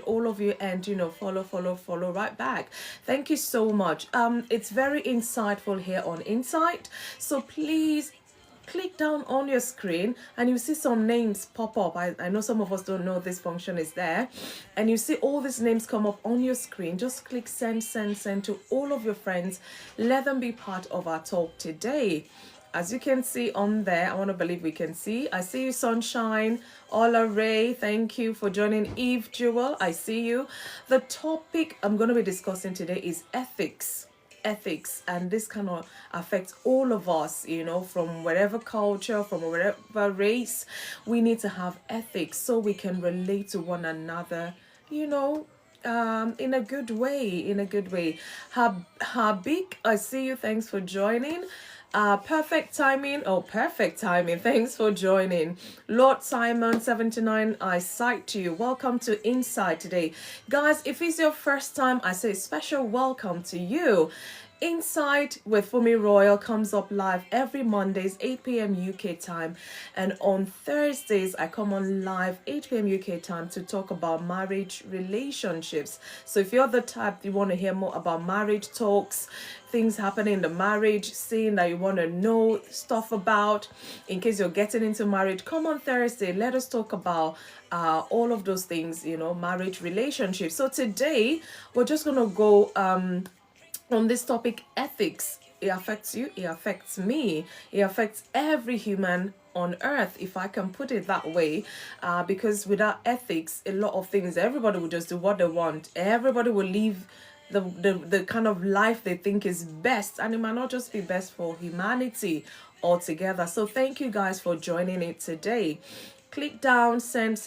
all of you, and follow right back. Thank you so much. It's very insightful here on Insight, so please click down on your screen and you see some names pop up. I know some of us don't know this function is there, and you see all these names come up on your screen. Just click send to all of your friends. Let them be part of our talk today. As you can see on there, I want to believe we can see. I see you, Sunshine, Ola Ray. Thank you for joining. Eve Jewel, I see you. The topic I'm going to be discussing today is ethics. Ethics, and this kind of affects all of us, from whatever culture, from whatever race. We need to have ethics so we can relate to one another, in a good way. Habik, I see you. Thanks for joining. Perfect timing. Oh, perfect timing. Thanks for joining. Lord Simon 79, I cite to you. Welcome to Inside today. Guys, if it's your first time, I say special welcome to you. Inside with FunmiRoyal comes up live every Mondays 8 p.m. UK time, and on Thursdays I come on live 8 p.m. UK time to talk about marriage relationships. So if you're the type you want to hear more about marriage talks, things happening in the marriage scene that you want to know stuff about in case you're getting into marriage, come on Thursday. Let us talk about all of those things, marriage relationships. So today we're just gonna go on this topic, ethics. It affects you, it affects me, it affects every human on earth, if I can put it that way, because without ethics, a lot of things, everybody will just do what they want. Everybody will live the kind of life they think is best, and it might not just be best for humanity altogether. So thank you guys for joining it today. Click down, send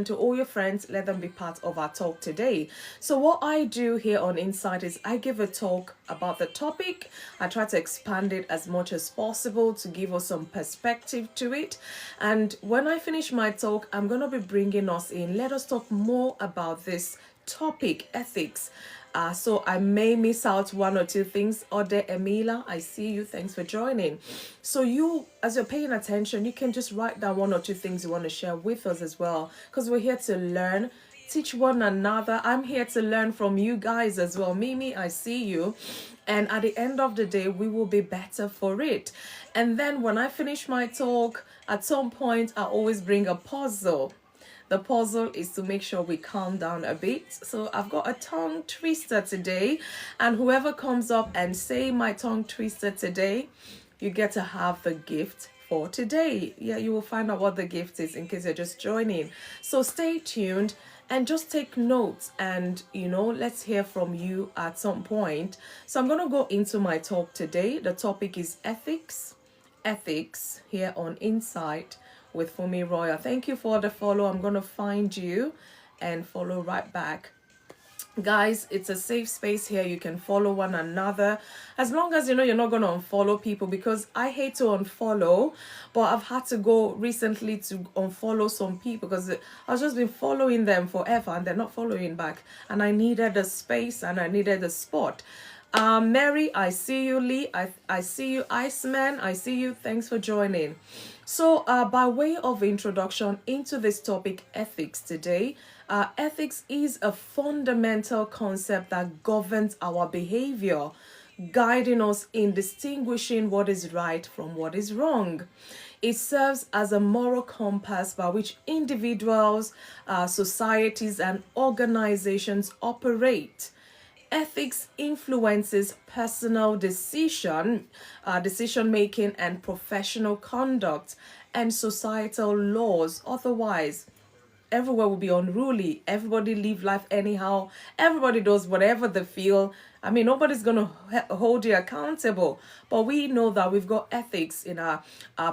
to all your friends. Let them be part of our talk today. So what I do here on Insight is I give a talk about the topic. I try to expand it as much as possible to give us some perspective to it. And when I finish my talk, I'm going to be bringing us in. Let us talk more about this topic, ethics. So I may miss out one or two things. Ode Emila, I see you. Thanks for joining. So you, as you're paying attention, you can just write down one or two things you want to share with us as well, because we're here to learn, teach one another. I'm here to learn from you guys as well. Mimi, I see you. And at the end of the day, we will be better for it. And then when I finish my talk, at some point, I always bring a puzzle. The puzzle is to make sure we calm down a bit. So I've got a tongue twister today, and whoever comes up and say my tongue twister today, you get to have the gift for today. Yeah, you will find out what the gift is in case you're just joining. So stay tuned and just take notes, and let's hear from you at some point. So I'm going to go into my talk today. The topic is ethics here on Insight with FunmiRoyal. Thank you for the follow. I'm going to find you and follow right back. Guys, it's a safe space here. You can follow one another as long as you're not going to unfollow people, because I hate to unfollow, but I've had to go recently to unfollow some people because I've just been following them forever and they're not following back, and I needed a space and I needed a spot. Mary, I see you. Lee, I see you. Iceman, I see you. Thanks for joining. So by way of introduction into this topic, ethics today, ethics is a fundamental concept that governs our behavior, guiding us in distinguishing what is right from what is wrong. It serves as a moral compass by which individuals, societies, and organizations operate. Ethics influences personal decision making and professional conduct and societal laws. Otherwise, everywhere will be unruly. Everybody live life anyhow. Everybody does whatever they feel. I mean, nobody's going to hold you accountable. But we know that we've got ethics in our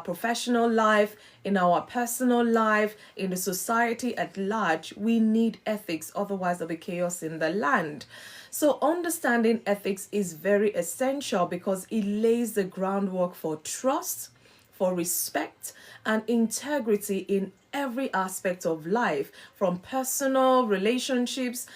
professional life, in our personal life, in the society at large. We need ethics. Otherwise, there'll be chaos in the land. So understanding ethics is very essential because it lays the groundwork for trust, for respect, and integrity in every aspect of life, from personal relationships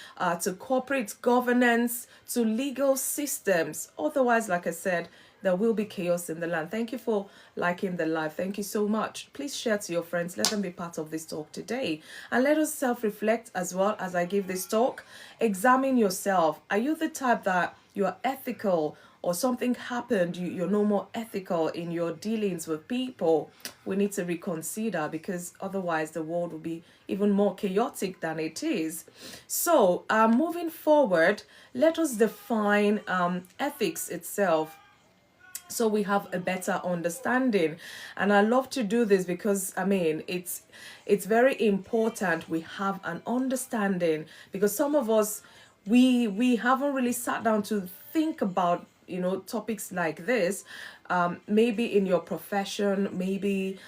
to corporate governance to legal systems. Otherwise, like I said, there will be chaos in the land. Thank you for liking the live. Thank you so much. Please share to your friends. Let them be part of this talk today. And let us self-reflect as well as I give this talk. Examine yourself. Are you the type that you are ethical, or something happened, you're no more ethical in your dealings with people? We need to reconsider, because otherwise the world will be even more chaotic than it is. So moving forward, let us define ethics itself, so we have a better understanding. And I love to do this because it's very important we have an understanding, because some of us, we haven't really sat down to think about topics like this. Maybe in your profession, maybe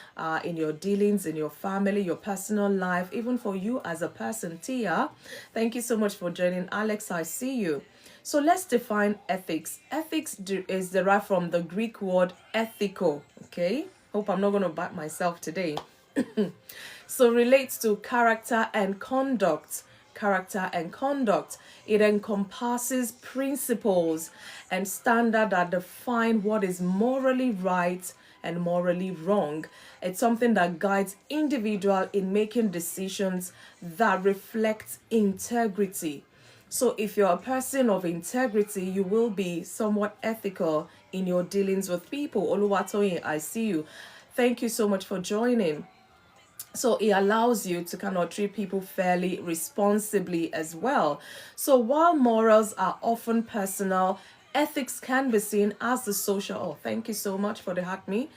in your dealings, in your family, your personal life, even for you as a person. Tia, thank you so much for joining. Alex, I see you. So let's define ethics. Ethics is derived from the Greek word ethico. Okay, hope I'm not going to bite myself today. So relates to character and conduct. Character and conduct. It encompasses principles and standards that define what is morally right and morally wrong. It's something that guides individual in making decisions that reflect integrity. So if you're a person of integrity, you will be somewhat ethical in your dealings with people. Oluwatoyin, I see you. Thank you so much for joining. So it allows you to kind of treat people fairly, responsibly as well. So while morals are often personal, ethics can be seen as the social. Oh, thank you so much for the heart me.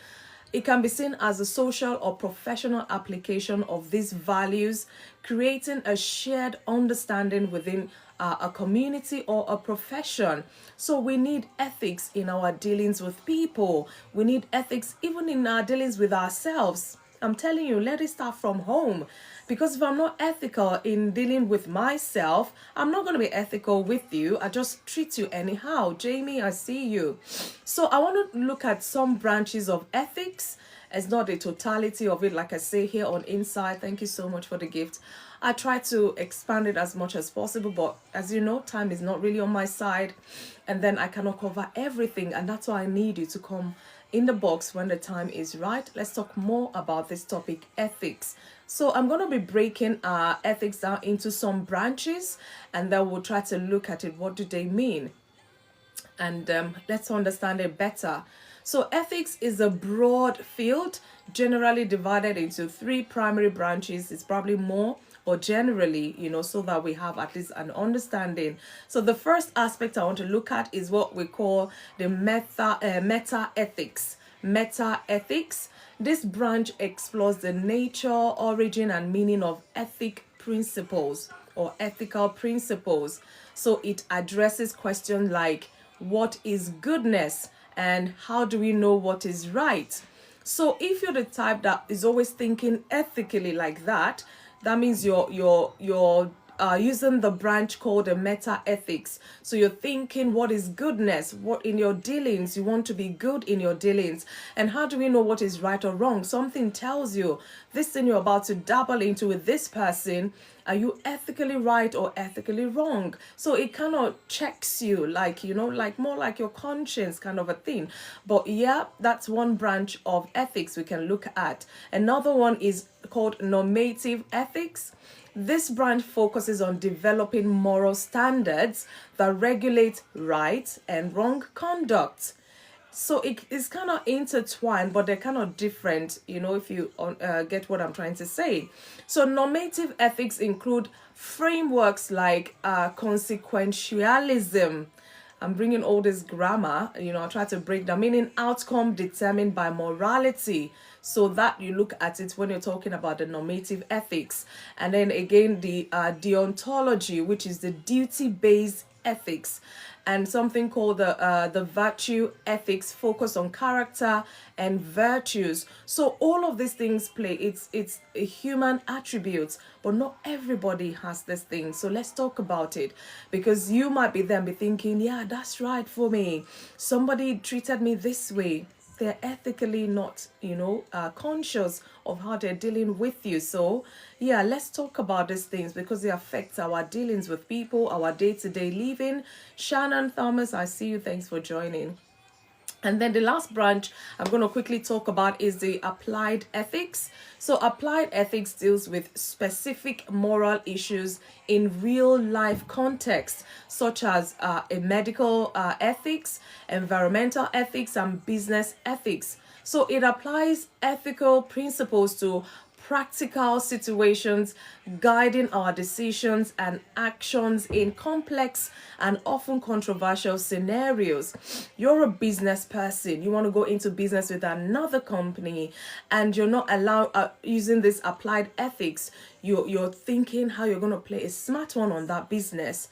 It can be seen as a social or professional application of these values, creating a shared understanding within a community or a profession. So we need ethics in our dealings with people. We need ethics even in our dealings with ourselves. I'm telling you, let it start from home. Because if I'm not ethical in dealing with myself, I'm not going to be ethical with you. I just treat you anyhow. Jamie, I see you. So I want to look at some branches of ethics. It's not the totality of it, like I say here on Inside. Thank you so much for the gift. I try to expand it as much as possible, but as you know, time is not really on my side. And then I cannot cover everything. And that's why I need you to come in the box when the time is right. Let's talk more about this topic, ethics. So I'm going to be breaking ethics down into some branches, and then we'll try to look at it. What do they mean? And let's understand it better. So ethics is a broad field, generally divided into three primary branches. It's probably more, or generally, so that we have at least an understanding. So the first aspect I want to look at is what we call the meta ethics. Meta ethics. This branch explores the nature, origin, and meaning of ethic principles or ethical principles. So it addresses questions like, what is goodness, and how do we know what is right? So if you're the type that is always thinking ethically like that, that means you're using the branch called the meta ethics. So you're thinking, what is goodness? What in your dealings, you want to be good in your dealings. And how do we know what is right or wrong? Something tells you this thing you're about to dabble into with this person, are you ethically right or ethically wrong? So it kind of checks you, like more like your conscience kind of a thing. But yeah, that's one branch of ethics we can look at. Another one is called normative ethics. This branch focuses on developing moral standards that regulate right and wrong conduct. So it is kind of intertwined, but they're kind of different, if you get what I'm trying to say. So normative ethics include frameworks like consequentialism. I'm bringing all this grammar, I try to break down, meaning outcome determined by morality. So that you look at it when you're talking about the normative ethics. And then again, the deontology, which is the duty-based ethics, and something called the virtue ethics, focus on character and virtues. So all of these things play. It's a human attribute, but not everybody has this thing. So let's talk about it, because you might be there and be thinking, yeah, that's right for me. Somebody treated me this way. They're ethically not, conscious of how they're dealing with you. So yeah, let's talk about these things because they affect our dealings with people, our day-to-day living. Shannon Thomas, I see you. Thanks for joining. And then the last branch I'm going to quickly talk about is the applied ethics. So applied ethics deals with specific moral issues in real life context, such as a medical ethics, environmental ethics, and business ethics. So it applies ethical principles to practical situations, guiding our decisions and actions in complex and often controversial scenarios. You're a business person, you want to go into business with another company, and you're not allowed using this applied ethics. You're thinking how you're going to play a smart one on that business.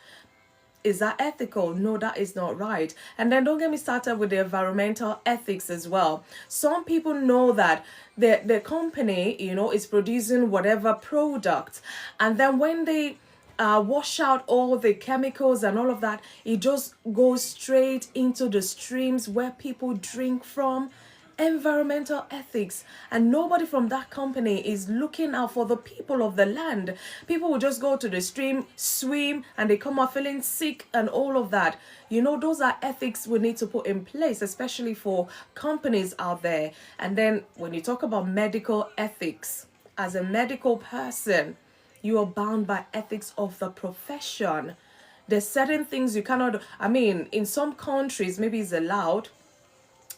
Is that ethical? No, that is not right. And then don't get me started with the environmental ethics as well. Some people know that the company, is producing whatever product, and then when they wash out all the chemicals and all of that, it just goes straight into the streams where people drink from. Environmental ethics, and nobody from that company is looking out for the people of the land. People will just go to the stream, swim, and they come out feeling sick and all of that. Those are ethics we need to put in place, especially for companies out there. And then when you talk about medical ethics, as a medical person, you are bound by ethics of the profession. There's certain things you cannot do. In some countries maybe it's allowed,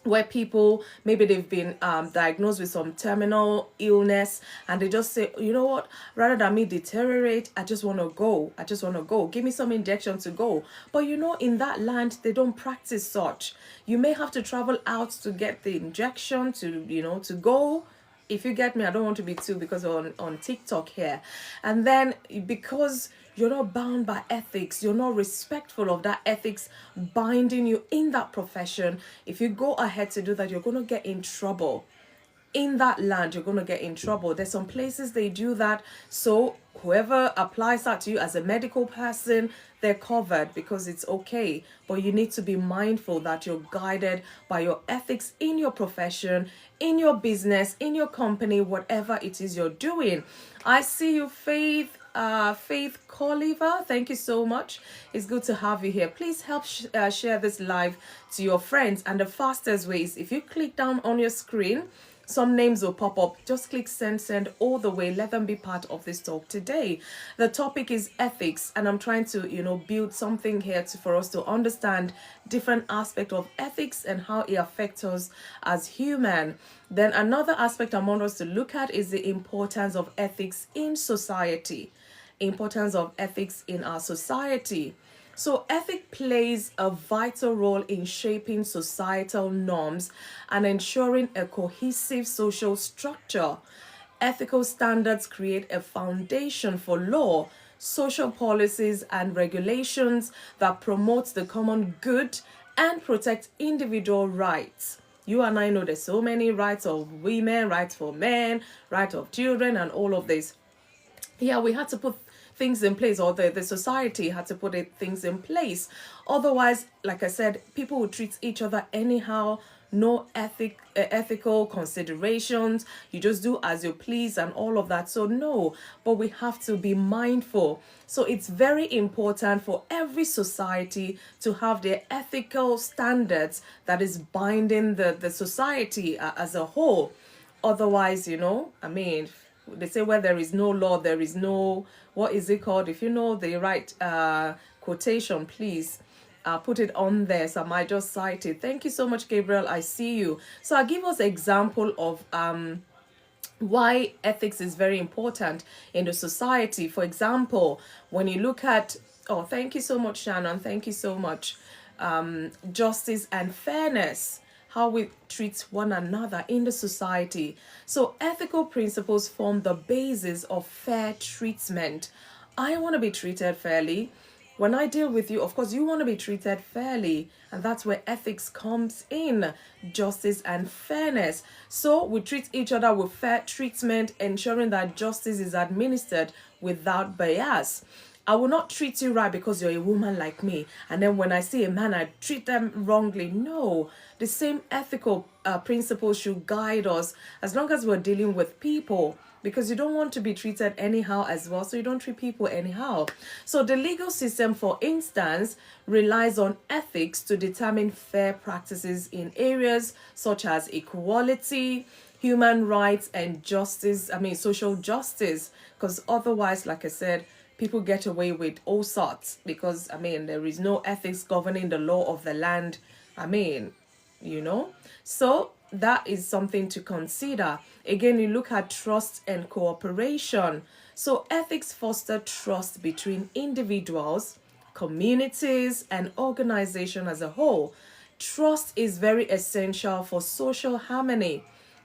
where people, maybe they've been diagnosed with some terminal illness, and they just say, you know what, rather than me deteriorate, I just want to go, give me some injection to go. But in that land they don't practice such. You may have to travel out to get the injection to go. If you get me, I don't want to be too, because on TikTok here. And then because you're not bound by ethics, you're not respectful of that ethics binding you in that profession, if you go ahead to do that, you're going to get in trouble. In that land, you're going to get in trouble. There's some places they do that. So whoever applies that to you as a medical person, they're covered because it's okay. But you need to be mindful that you're guided by your ethics in your profession, in your business, in your company, whatever it is you're doing. I see you, Faith Colliver. Thank you so much. It's good to have you here. Please help share this live to your friends. And the fastest way is, if you click down on your screen, some names will pop up. Just click send all the way. Let them be part of this talk today. The topic is ethics, and I'm trying to build something here for us to understand different aspects of ethics and how it affects us as human. Then another aspect I want us to look at is the importance of ethics in society. Importance of ethics in our society. So ethics plays a vital role in shaping societal norms and ensuring a cohesive social structure. Ethical standards create a foundation for law, social policies, and regulations that promote the common good and protect individual rights. You and I know there's so many rights of women, rights for men, rights of children, and all of this. Yeah, we had to put things in place, or the society had to put things in place. Otherwise, like I said, people would treat each other anyhow. No ethical considerations. You just do as you please and all of that. So no, but we have to be mindful. So it's very important for every society to have their ethical standards that is binding the society as a whole. Otherwise, they say where there is no law, there is no, what is it called? If you know the right quotation, please put it on there, so I might just cite it. Thank you so much, Gabriel. I see you. So I'll give us an example of why ethics is very important in the society. For example, when you look at, oh, thank you so much, Shannon. Thank you so much. Justice and fairness, how we treat one another in the society. So ethical principles form the basis of fair treatment. I want to be treated fairly. When I deal with you, of course, you want to be treated fairly. And that's where ethics comes in, justice and fairness. So we treat each other with fair treatment, ensuring that justice is administered without bias. I will not treat you right because you're a woman like me, and then when I see a man, I treat them wrongly. No, the same ethical principles should guide us as long as we're dealing with people. because you don't want to be treated anyhow as well, so you don't treat people anyhow. So the legal system, for instance, relies on ethics to determine fair practices in areas such as equality, human rights, and social justice, because otherwise, like I said, people get away with all sorts, because there is no ethics governing the law of the land. So that is something to consider. Again, you look at trust and cooperation. So ethics foster trust between individuals, communities, and organization as a whole. Trust is very essential for social harmony,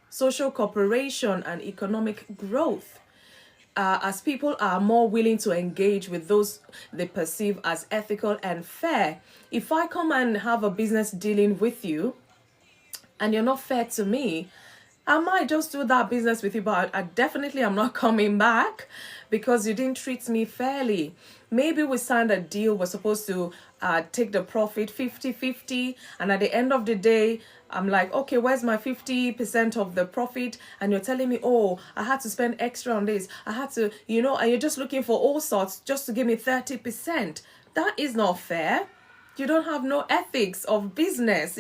social cooperation, and economic growth. As people are more willing to engage with those they perceive as ethical and fair. If I come and have a business dealing with you and you're not fair to me, I might just do that business with you, but I definitely am not coming back because you didn't treat me fairly. Maybe we signed a deal, we're supposed to take the profit 50-50, and at the end of the day, I'm like, okay, where's my 50% of the profit? And you're telling me, oh, I had to spend extra on this. I had to, and you're just looking for all sorts just to give me 30%. That is not fair. You don't have no ethics of business,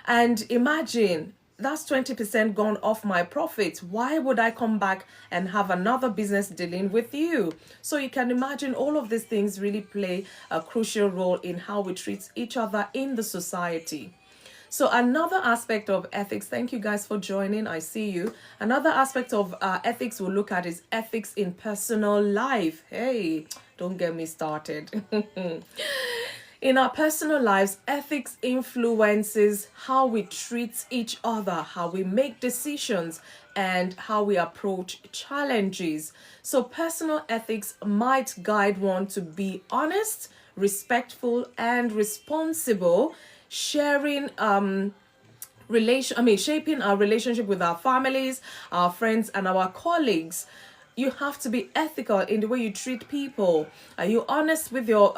and imagine that's 20% gone off my profit. Why would I come back and have another business dealing with you? So you can imagine all of these things really play a crucial role in how we treat each other in the society. So another aspect of ethics, thank you guys for joining, I see you. Another aspect of ethics we'll look at is ethics in personal life. Hey, don't get me started. In our personal lives, ethics influences how we treat each other, how we make decisions, and how we approach challenges. So personal ethics might guide one to be honest, respectful, and responsible, shaping our relationship with our families, our friends, and our colleagues. You have to be ethical in the way you treat people. Are you honest with your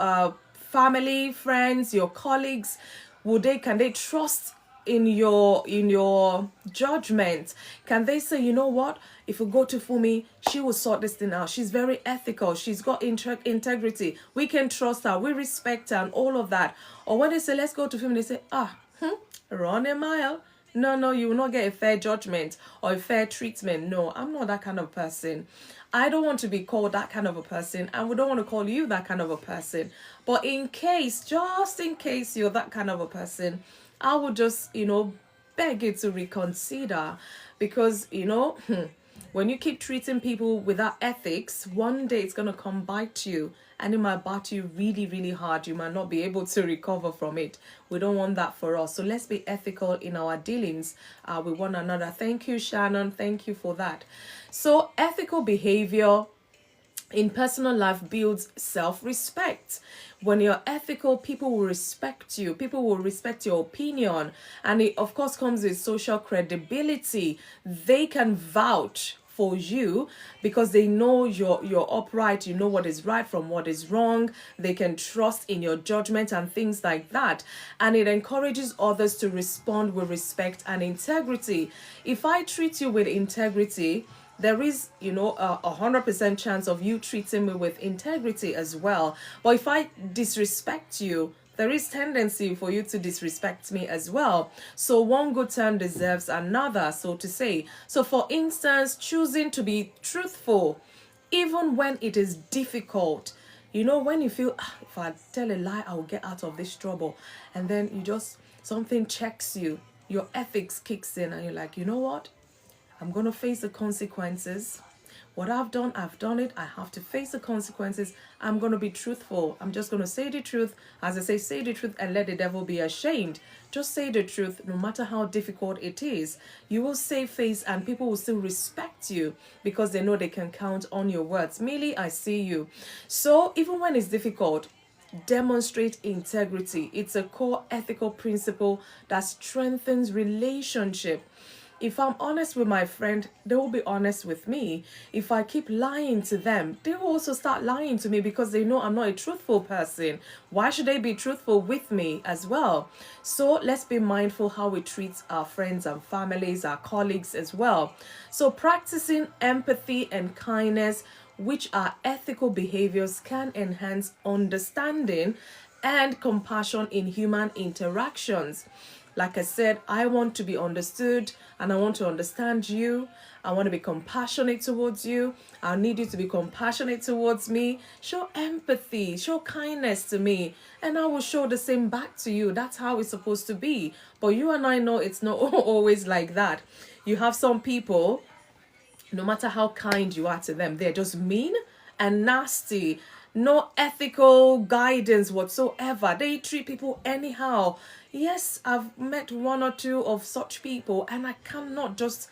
family, friends, your colleagues? Can they trust in your judgment? Can they say, you know what, if we go to Fumi, she will sort this thing out, she's very ethical, she's got integrity, we can trust her, we respect her, and all of that? Or when they say let's go to Fumi, they say, run a mile. No, you will not get a fair judgment or a fair treatment. No, I'm not that kind of person. I don't want to be called that kind of a person, and we don't want to call you that kind of a person. But just in case you're that kind of a person, I would just, beg you to reconsider, because, when you keep treating people without ethics, one day it's going to come bite you, and it might bite you really, really hard. You might not be able to recover from it. We don't want that for us. So let's be ethical in our dealings with one another. Thank you, Shannon. Thank you for that. So ethical behavior in personal life builds self-respect. When you're ethical, people will respect you. People will respect your opinion. And it, of course, comes with social credibility. They can vouch for you because they know you're upright, you know what is right from what is wrong. They can trust in your judgment and things like that. And it encourages others to respond with respect and integrity. If I treat you with integrity, there is, 100% chance of you treating me with integrity as well. But if I disrespect you, there is tendency for you to disrespect me as well. So one good turn deserves another, so to say. So for instance, choosing to be truthful, even when it is difficult. When you feel, if I tell a lie, I will get out of this trouble. And then something checks you, your ethics kicks in, and you're like, you know what? I'm going to face the consequences. What I've done it. I have to face the consequences. I'm going to be truthful. I'm just going to say the truth. As I say the truth and let the devil be ashamed. Just say the truth, no matter how difficult it is. You will save face and people will still respect you because they know they can count on your words. Millie, I see you. So even when it's difficult, demonstrate integrity. It's a core ethical principle that strengthens relationship. If I'm honest with my friend, they will be honest with me. If I keep lying to them, they will also start lying to me because they know I'm not a truthful person. Why should they be truthful with me as well? So let's be mindful how we treat our friends and families, our colleagues as well. So practicing empathy and kindness, which are ethical behaviors, can enhance understanding and compassion in human interactions. Like I said, I want to be understood and I want to understand you. I want to be compassionate towards you. I need you to be compassionate towards me. Show empathy, show kindness to me, and I will show the same back to you. That's how it's supposed to be. But you and I know it's not always like that. You have some people, no matter how kind you are to them, they're just mean and nasty. No ethical guidance whatsoever. They treat people anyhow. Yes, I've met one or two of such people, and I cannot just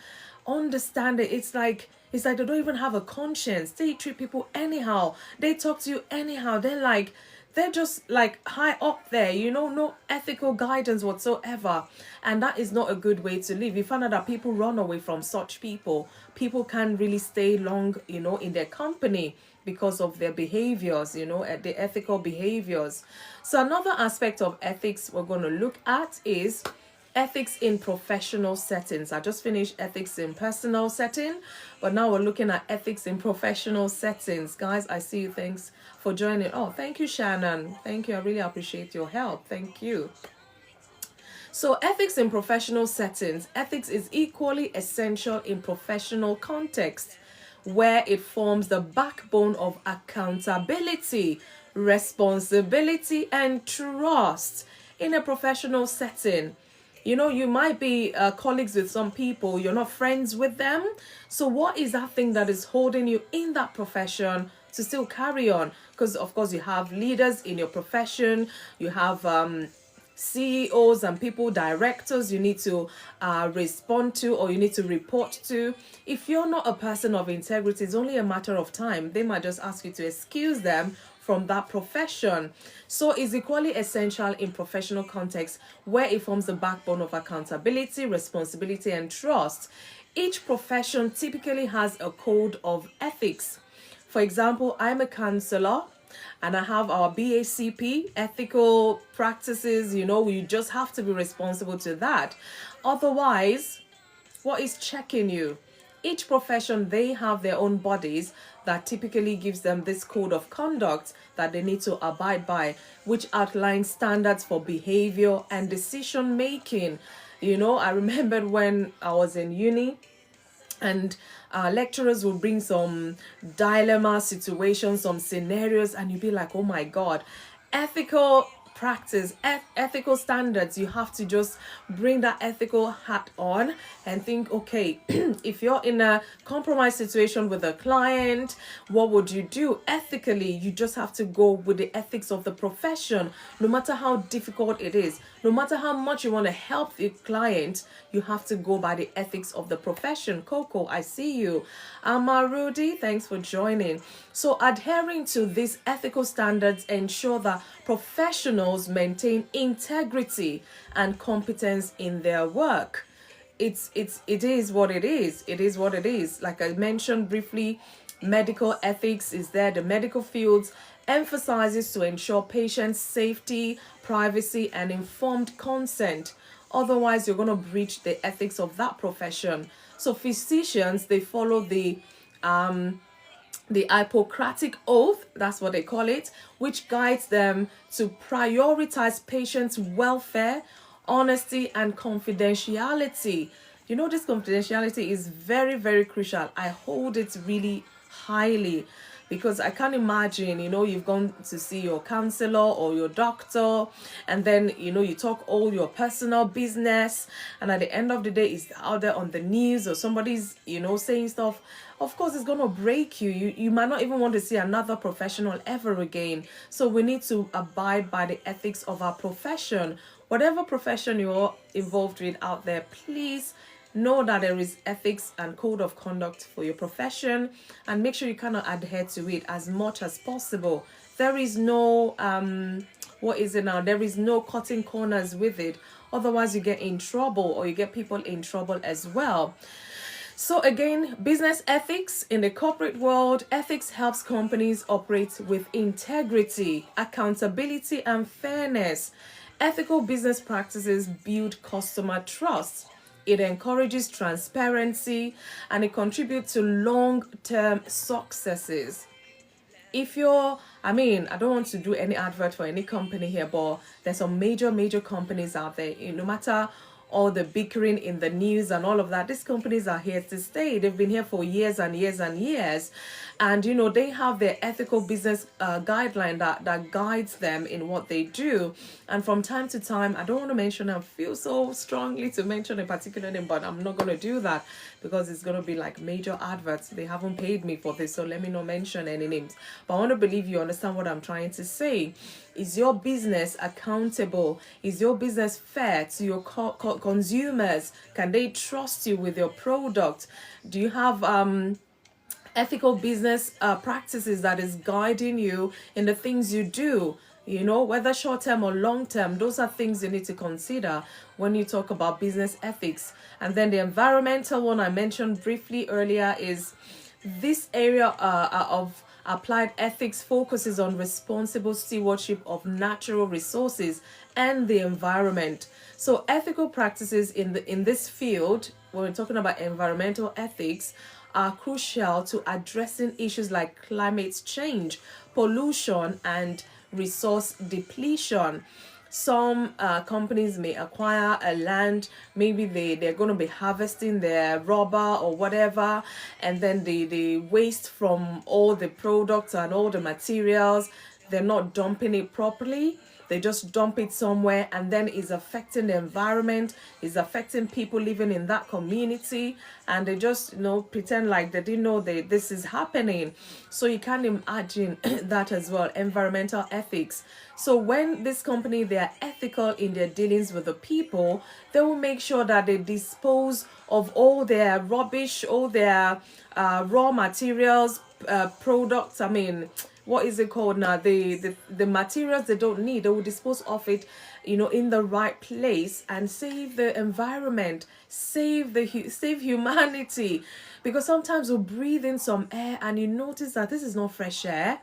understand it. It's like they don't even have a conscience. They treat people anyhow. They talk to you anyhow. They're just like high up there, no ethical guidance whatsoever. And that is not a good way to live. You find out that people run away from such people. People can't really stay long, in their company because of their behaviors, the ethical behaviors. So another aspect of ethics we're going to look at is ethics in professional settings. I just finished ethics in personal setting, but now we're looking at ethics in professional settings. Guys, I see you. Thanks for joining. Oh, thank you, Shannon. Thank you. I really appreciate your help. Thank you. So ethics in professional settings. Ethics is equally essential in professional context, where it forms the backbone of accountability, responsibility, and trust in a professional setting. You might be colleagues with some people, you're not friends with them. So what is that thing that is holding you in that profession to still carry on? Because of course you have leaders in your profession, you have CEOs and people, directors you need to respond to, or you need to report to. If you're not a person of integrity, it's only a matter of time. They might just ask you to excuse them from that profession. So it's equally essential in professional context, where it forms the backbone of accountability, responsibility, and trust. Each profession typically has a code of ethics. For example, I'm a counselor and I have our BACP, ethical practices. You just have to be responsible to that. Otherwise, what is checking you? Each profession, they have their own bodies that typically gives them this code of conduct that they need to abide by, which outlines standards for behavior and decision making. I remembered when I was in uni, and lecturers will bring some dilemma situations, some scenarios, and you'll be like, oh my God, ethical practice, ethical standards. You have to just bring that ethical hat on and think, okay, if you're in a compromised situation with a client, what would you do? Ethically, you just have to go with the ethics of the profession, no matter how difficult it is, no matter how much you want to help the client, you have to go by the ethics of the profession. Coco, I see you. Rudy, thanks for joining. So adhering to these ethical standards ensure that professionals maintain integrity and competence in their work. It is what it is. It is what it is. Like I mentioned briefly, medical ethics is there. The medical fields emphasizes to ensure patient safety, privacy, and informed consent. Otherwise, you're going to breach the ethics of that profession. So physicians, they follow the Hippocratic Oath, that's what they call it, which guides them to prioritize patients' welfare, honesty, and confidentiality. This confidentiality is very, very crucial. I hold it really highly, because I can't imagine, you've gone to see your counselor or your doctor, and then, you talk all your personal business, and at the end of the day, it's out there on the news, or somebody's, saying stuff. Of course, it's going to break you. You might not even want to see another professional ever again. So we need to abide by the ethics of our profession. Whatever profession you're involved with out there, please know that there is ethics and code of conduct for your profession, and make sure you cannot adhere to it as much as possible. There is no What is it now? There is no cutting corners with it. Otherwise, you get in trouble, or you get people in trouble as well. So again, business ethics in the corporate world, ethics helps companies operate with integrity, accountability, and fairness. Ethical business practices build customer trust. It encourages transparency, and it contributes to long-term successes. If you're, I mean, I don't want to do any advert for any company here, but there's some major companies out there. No matter all the bickering in the news and all of that, these companies are here to stay. They've been here for years and years and years, and they have their ethical business guideline that guides them in what they do. And from time to time, I don't want to mention, I feel so strongly to mention a particular name, but I'm not going to do that because it's going to be like major adverts. They haven't paid me for this, so let me not mention any names. But I want to believe you understand what I'm trying to say. Is your business accountable? Is your business fair to your consumers? Can they trust you with your product? Do you have ethical business practices that is guiding you in the things you do? Whether short-term or long-term, those are things you need to consider when you talk about business ethics. And then the environmental one I mentioned briefly earlier is this area of applied ethics focuses on responsible stewardship of natural resources and the environment. So ethical practices in this field, when we're talking about environmental ethics, are crucial to addressing issues like climate change, pollution, and resource depletion. Some companies may acquire a land, maybe they're going to be harvesting their rubber or whatever, and then the waste from all the products and all the materials, they're not dumping it properly. They just dump it somewhere, and then it's affecting the environment, it's affecting people living in that community, and they just pretend like they didn't know this is happening. So you can imagine that as well, environmental ethics. So when this company, they are ethical in their dealings with the people, they will make sure that they dispose of all their rubbish, all their raw materials, products, what is it called now? The materials they don't need, they will dispose of it, in the right place, and save the environment, save humanity. Because sometimes we breathe in some air and you notice that this is not fresh air.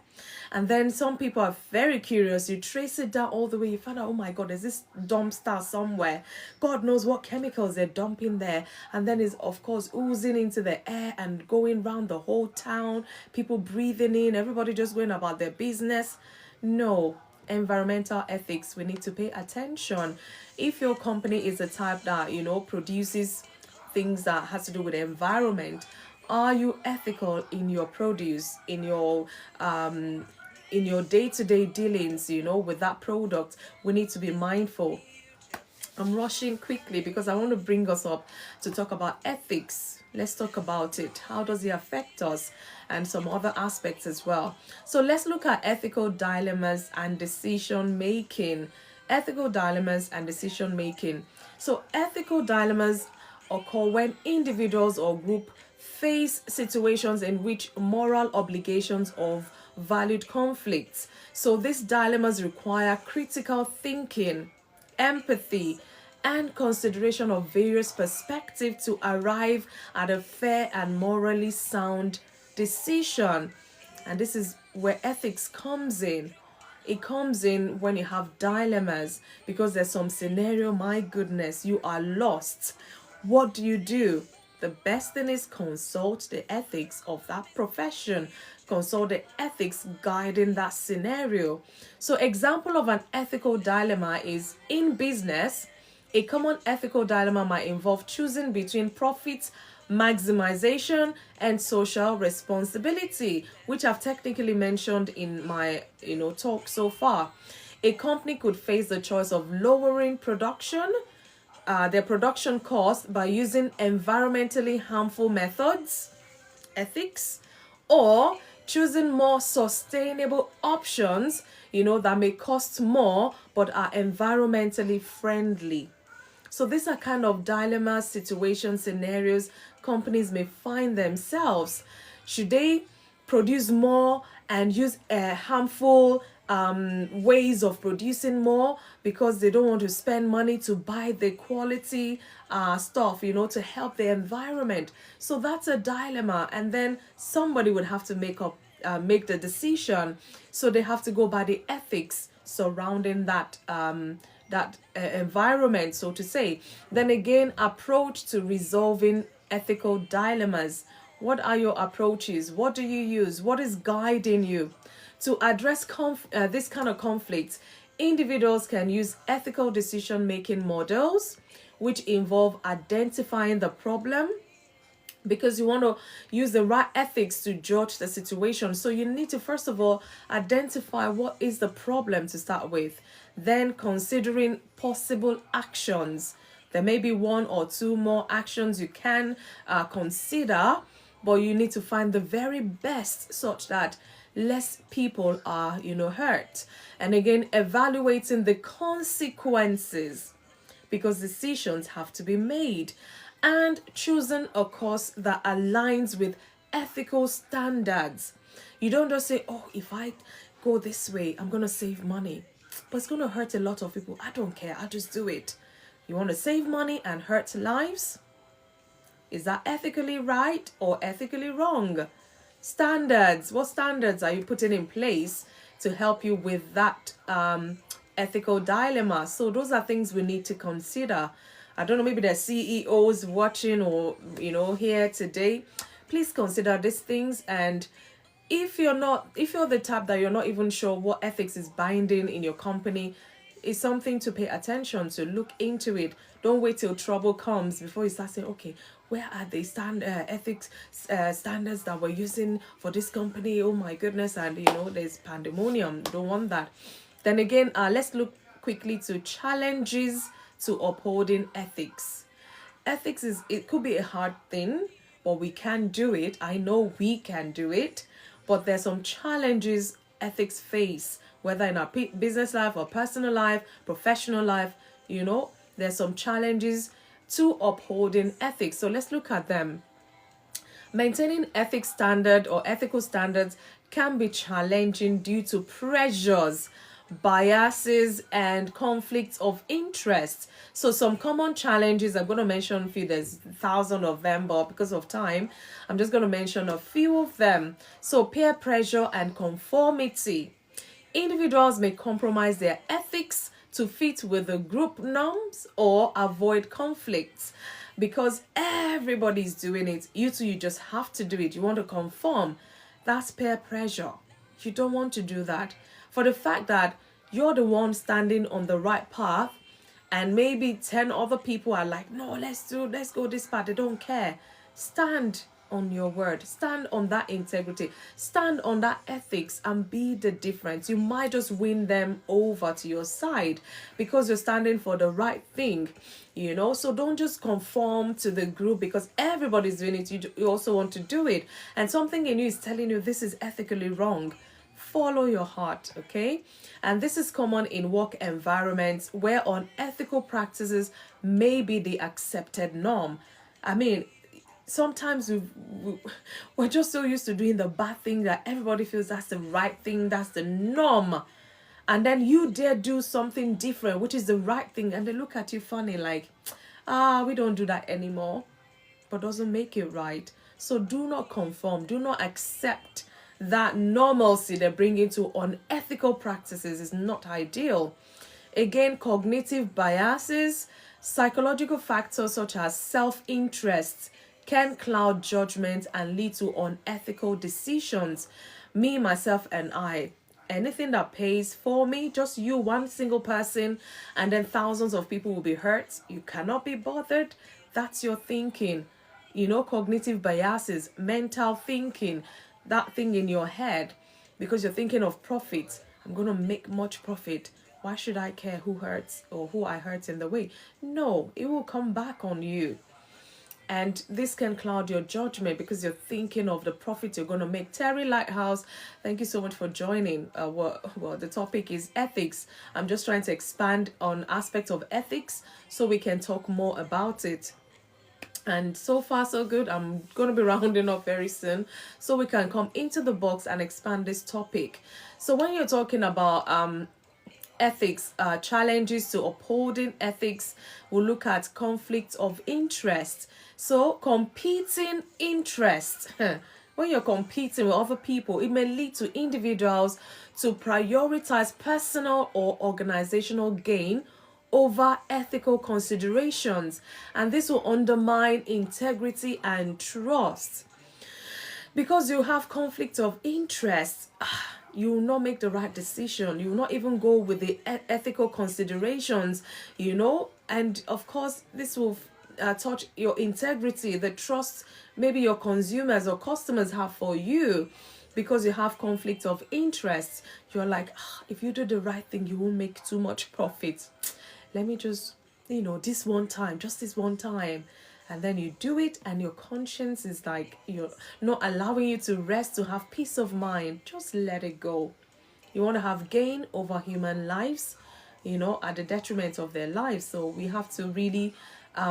And then some people are very curious. You trace it down all the way. You find out, oh my God, there's this dumpster somewhere. God knows what chemicals they're dumping there. And then it's, of course, oozing into the air and going around the whole town. People breathing in, everybody just going about their business. No. Environmental ethics, we need to pay attention. If your company is the type that, produces things that has to do with the environment, are you ethical in your produce, in your day-to-day dealings, with that product? We need to be mindful. I'm rushing quickly because I want to bring us up to talk about ethics. Let's talk about it. How does it affect us? And some other aspects as well. So let's look at ethical dilemmas and decision making. Ethical dilemmas and decision making. So ethical dilemmas occur when individuals or group face situations in which moral obligations of valued conflicts. So these dilemmas require critical thinking, empathy, and consideration of various perspectives to arrive at a fair and morally sound decision. And this is where ethics comes in. It comes in when you have dilemmas, because there's some scenario, my goodness, you are lost. What do? The best thing is consult the ethics of that profession. Consult the ethics guiding that scenario. So example of an ethical dilemma is in business. A common ethical dilemma might involve choosing between profit maximization and social responsibility, which I've technically mentioned in my talk so far. A company could face the choice of lowering their production costs by using environmentally harmful methods, ethics, or choosing more sustainable options, that may cost more but are environmentally friendly. So these are kind of dilemma situation scenarios companies may find themselves. Should they produce more and use harmful ways of producing more because they don't want to spend money to buy the quality stuff, to help the environment. So that's a dilemma, and then somebody would have to make the decision. So they have to go by the ethics surrounding that environment, so to say. Then again, approach to resolving ethical dilemmas. What are your approaches? What do you use? What is guiding you? To address this kind of conflicts, individuals can use ethical decision-making models, which involve identifying the problem, because you want to use the right ethics to judge the situation. So you need to, first of all, identify what is the problem to start with. Then considering possible actions. There may be one or two more actions you can consider, but you need to find the very best such that less people are, hurt. And again, evaluating the consequences, because decisions have to be made, and choosing a course that aligns with ethical standards. You don't just say, oh, if I go this way, I'm going to save money, but it's going to hurt a lot of people. I don't care. I'll just do it. You want to save money and hurt lives? Is that ethically right or ethically wrong? Standards. What standards are you putting in place to help you with that ethical dilemma? So those are things we need to consider. I don't know, maybe there's CEOs watching or, here today. Please consider these things. And if you're the type that you're not even sure what ethics is binding in your company, it's something to pay attention to. Look into it. Don't wait till trouble comes before you start saying, okay, where are the ethics standards that we're using for this company? Oh my goodness. And, there's pandemonium. Don't want that. Then again, let's look quickly to challenges to upholding ethics. Ethics it could be a hard thing, but we can do it. I know we can do it, but there's some challenges ethics face, whether in our business life or personal life, professional life. There's some challenges to upholding ethics. So let's look at them. Maintaining ethics standard or ethical standards can be challenging due to pressures, biases, and conflicts of interest. So some common challenges, I'm going to mention a few. There's thousands of them, but because of time, I'm just going to mention a few of them. So peer pressure and conformity. Individuals may compromise their ethics to fit with the group norms or avoid conflicts. Because everybody's doing it, you just have to do it. You want to conform. That's peer pressure. You don't want to do that. For the fact that you're the one standing on the right path, and maybe 10 other people are like, no, let's go this path. They don't care. Stand on your word. Stand on that integrity. Stand on that ethics and be the difference. You might just win them over to your side because you're standing for the right thing, So don't just conform to the group because everybody's doing it. You also want to do it. And something in you is telling you this is ethically wrong. Follow your heart, okay? And this is common in work environments where unethical practices may be the accepted norm. I mean, sometimes we're just so used to doing the bad thing that everybody feels that's the right thing, that's the norm. And then you dare do something different, which is the right thing, and they look at you funny like, we don't do that anymore. But doesn't make it right. So do not conform. Do not accept that normalcy they bring into unethical practices is not ideal. Again, cognitive biases, psychological factors such as self-interest can cloud judgment and lead to unethical decisions. Me, myself, and I. Anything that pays for me, just you, one single person, and then thousands of people will be hurt. You cannot be bothered. That's your thinking. Cognitive biases, mental thinking, that thing in your head, because you're thinking of profit. I'm going to make much profit. Why should I care who hurts or who I hurt in the way? No, it will come back on you. And this can cloud your judgment because you're thinking of the profit you're going to make. Terry Lighthouse, thank you so much for joining. The topic is ethics. I'm just trying to expand on aspects of ethics so we can talk more about it. And so far so good. I'm going to be rounding up very soon so we can come into the box and expand this topic. So when you're talking about ethics, challenges to upholding ethics, we'll look at conflict of interest. So competing interest. When you're competing with other people, it may lead to individuals to prioritize personal or organizational gain over ethical considerations, and this will undermine integrity and trust. Because you have conflict of interest, you will not make the right decision. You will not even go with the ethical considerations, and of course this will touch your integrity, the trust maybe your consumers or customers have for you. Because you have conflict of interest, you're like, if you do the right thing, you will make too much profit. Let me just, this one time, just this one time. And then you do it and your conscience is like, you're not allowing you to rest, to have peace of mind. Just let it go. You want to have gain over human lives, at the detriment of their lives. So we have to really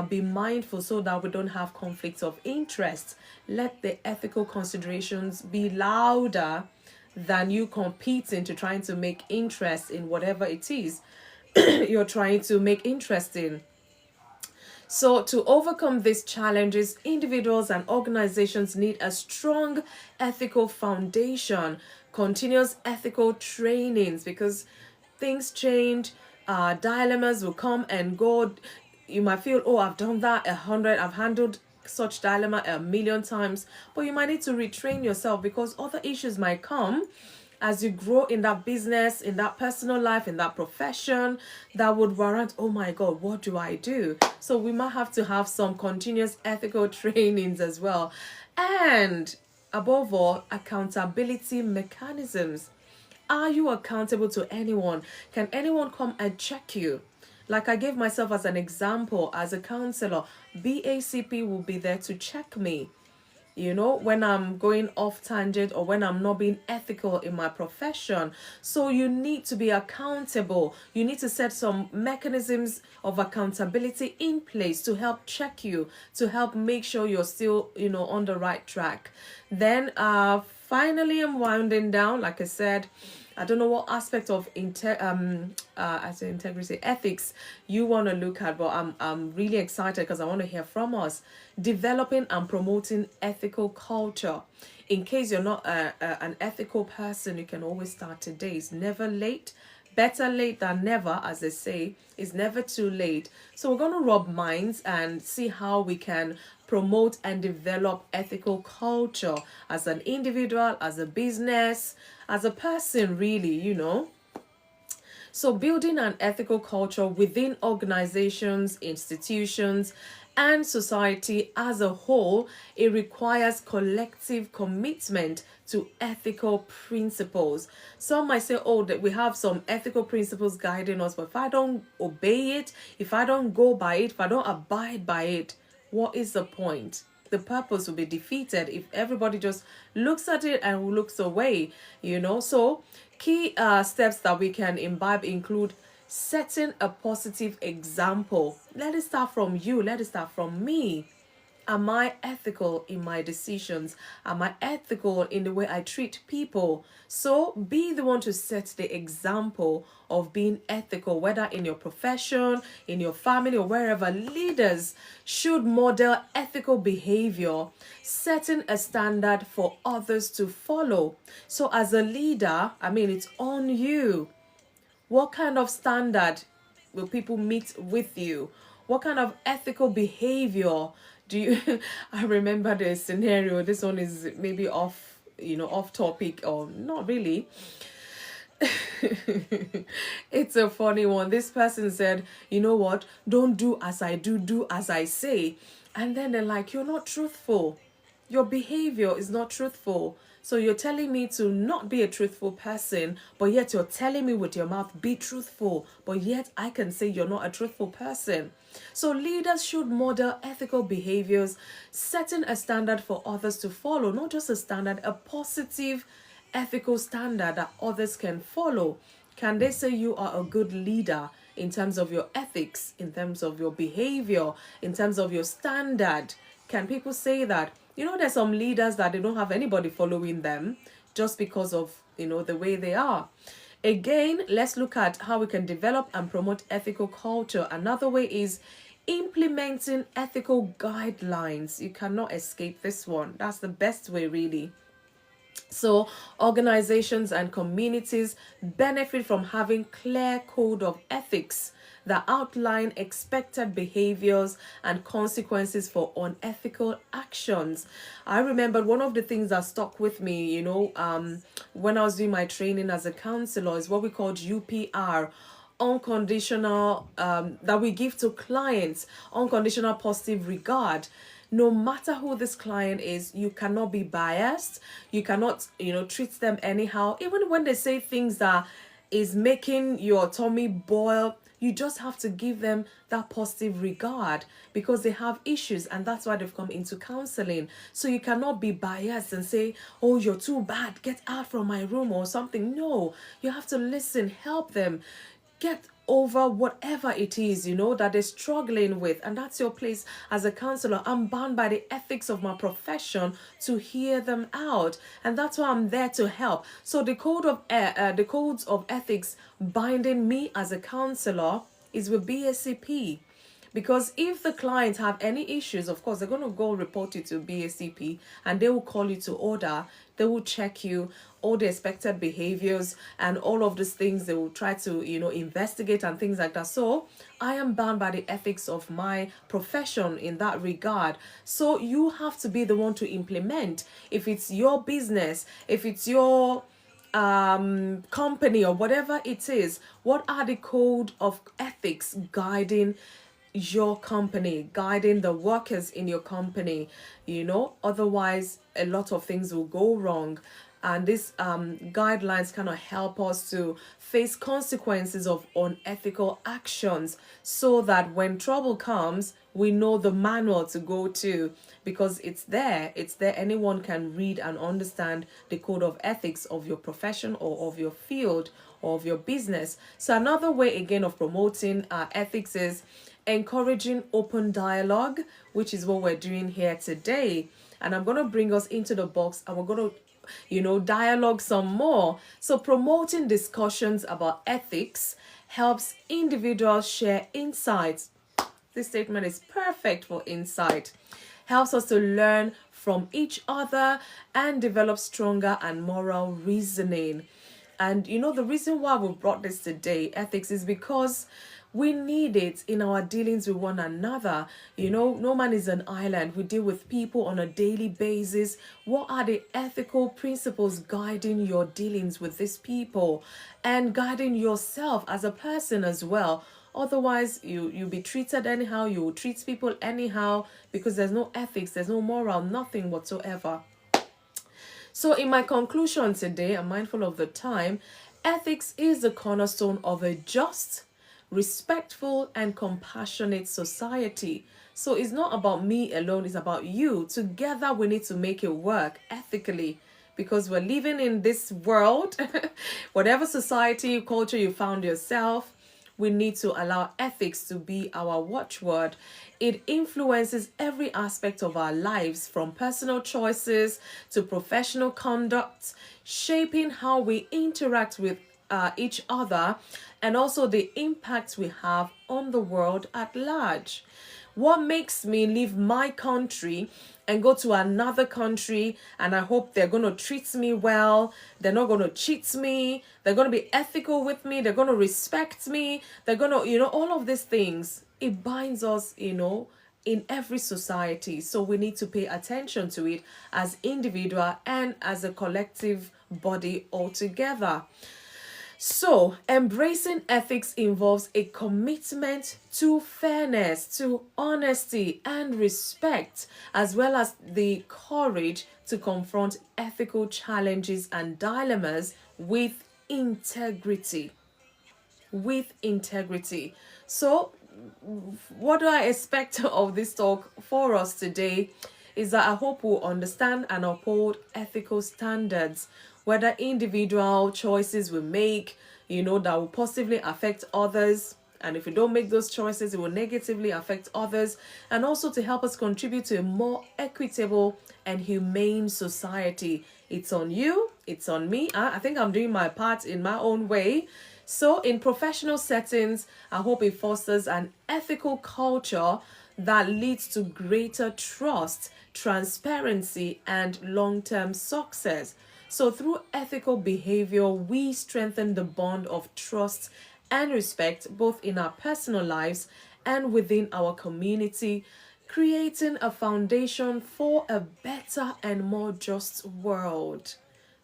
be mindful so that we don't have conflicts of interest. Let the ethical considerations be louder than you competing to trying to make interest in whatever it is you're trying to make interest in. So to overcome these challenges, individuals and organizations need a strong ethical foundation, continuous ethical trainings, because things change, dilemmas will come and go. You might feel, I've done that 100, I've handled such dilemma 1,000,000 times, but you might need to retrain yourself because other issues might come as you grow in that business, in that personal life, in that profession, that would warrant, oh my God, what do I do? So we might have to have some continuous ethical trainings as well. And above all, accountability mechanisms. Are you accountable to anyone? Can anyone come and check you? Like I gave myself as an example, as a counselor, BACP will be there to check me. When I'm going off tangent or when I'm not being ethical in my profession. So you need to be accountable. You need to set some mechanisms of accountability in place to help check you, to help make sure you're still, on the right track. Then finally, I'm winding down. Like I said, I don't know what aspect of integrity, ethics you want to look at, but I'm really excited because I want to hear from us. Developing and promoting ethical culture. In case you're not an ethical person, you can always start today. It's never late. Better late than never, as they say. It's never too late. So we're going to rub minds and see how we can promote and develop ethical culture as an individual, as a business, as a person, really, So building an ethical culture within organizations, institutions, and society as a whole, it requires collective commitment to ethical principles. Some might say, that we have some ethical principles guiding us, but if I don't obey it, if I don't go by it, if I don't abide by it, what is the point? The purpose will be defeated if everybody just looks at it and looks away, So key steps that we can imbibe include setting a positive example. Let it start from you. Let it start from me. Am I ethical in my decisions? Am I ethical in the way I treat people? So be the one to set the example of being ethical, whether in your profession, in your family, or wherever. Leaders should model ethical behavior, setting a standard for others to follow. So as a leader, it's on you. What kind of standard will people meet with you? What kind of ethical behavior do you... I remember the scenario. This one is maybe off topic or not really. It's a funny one. This person said, what? Don't do as I do, do as I say. And then they're like, you're not truthful. Your behavior is not truthful. So you're telling me to not be a truthful person, but yet you're telling me with your mouth, be truthful, but yet I can say you're not a truthful person. So leaders should model ethical behaviors, setting a standard for others to follow, not just a standard, a positive ethical standard that others can follow. Can they say you are a good leader? in terms of your ethics, in terms of your behavior, in terms of your standard? Can people say that? There's some leaders that they don't have anybody following them just because of, the way they are. Again, let's look at how we can develop and promote ethical culture. Another way is implementing ethical guidelines. You cannot escape this one. That's the best way, really. So organizations and communities benefit from having clear code of ethics that outline expected behaviors and consequences for unethical actions. I remember one of the things that stuck with me, when I was doing my training as a counselor, is what we called UPR, unconditional, that we give to clients, unconditional positive regard. No matter who this client is, you cannot be biased. You cannot, treat them anyhow. Even when they say things that is making your tummy boil, you just have to give them that positive regard because they have issues, and that's why they've come into counseling. So you cannot be biased and say, oh, you're too bad, get out from my room or something. No, you have to listen, help them get over whatever it is, that they're struggling with. And that's your place as a counselor. I'm bound by the ethics of my profession to hear them out. And that's why I'm there to help. So the codes of ethics binding me as a counselor is with BACP. Because if the clients have any issues, of course, they're going to go report it to BACP and they will call you to order. They will check you, all the expected behaviors and all of these things. They will try to, investigate and things like that. So I am bound by the ethics of my profession in that regard. So you have to be the one to implement. If it's your business, if it's your company or whatever it is, what are the code of ethics guiding your company, guiding the workers in your company? Otherwise a lot of things will go wrong. And these guidelines kind of help us to face consequences of unethical actions, so that when trouble comes, we know the manual to go to, because it's there. Anyone can read and understand the code of ethics of your profession or of your field or of your business. So another way again of promoting ethics is encouraging open dialogue, which is what we're doing here today. And I'm going to bring us into the box and we're going to, dialogue some more. So promoting discussions about ethics helps individuals share insights. This statement is perfect for insight. Helps us to learn from each other and develop stronger and moral reasoning. And the reason why we brought this today, ethics, is because we need it in our dealings with one another. No man is an island. We deal with people on a daily basis. What are the ethical principles guiding your dealings with these people and guiding yourself as a person as well? Otherwise, you'll be treated anyhow. You will treat people anyhow because there's no ethics, there's no moral, nothing whatsoever. So in my conclusion today, I'm mindful of the time, ethics is the cornerstone of a just, respectful and compassionate society. So it's not about me alone, it's about you. Together we need to make it work ethically, because we're living in this world. Whatever society, culture you found yourself, we need to allow ethics to be our watchword. It influences every aspect of our lives, from personal choices to professional conduct, shaping how we interact with each other, and also the impact we have on the world at large. What makes me leave my country and go to another country, and I hope they're going to treat me well, they're not going to cheat me, they're going to be ethical with me, they're going to respect me, they're going to, all of these things, it binds us, in every society. So we need to pay attention to it as individual and as a collective body altogether. So, embracing ethics involves a commitment to fairness, to honesty and respect, as well as the courage to confront ethical challenges and dilemmas with integrity. With integrity. So, what do I expect of this talk for us today is that I hope we'll understand and uphold ethical standards, whether individual choices we make, that will positively affect others, And if we don't make those choices, it will negatively affect others, and also to help us contribute to a more equitable and humane society. It's on you, it's on me. I think I'm doing my part in my own way. So, in professional settings, I hope it fosters an ethical culture that leads to greater trust, transparency, and long term success. So, through ethical behavior, we strengthen the bond of trust and respect both in our personal lives and within our community, creating a foundation for a better and more just world.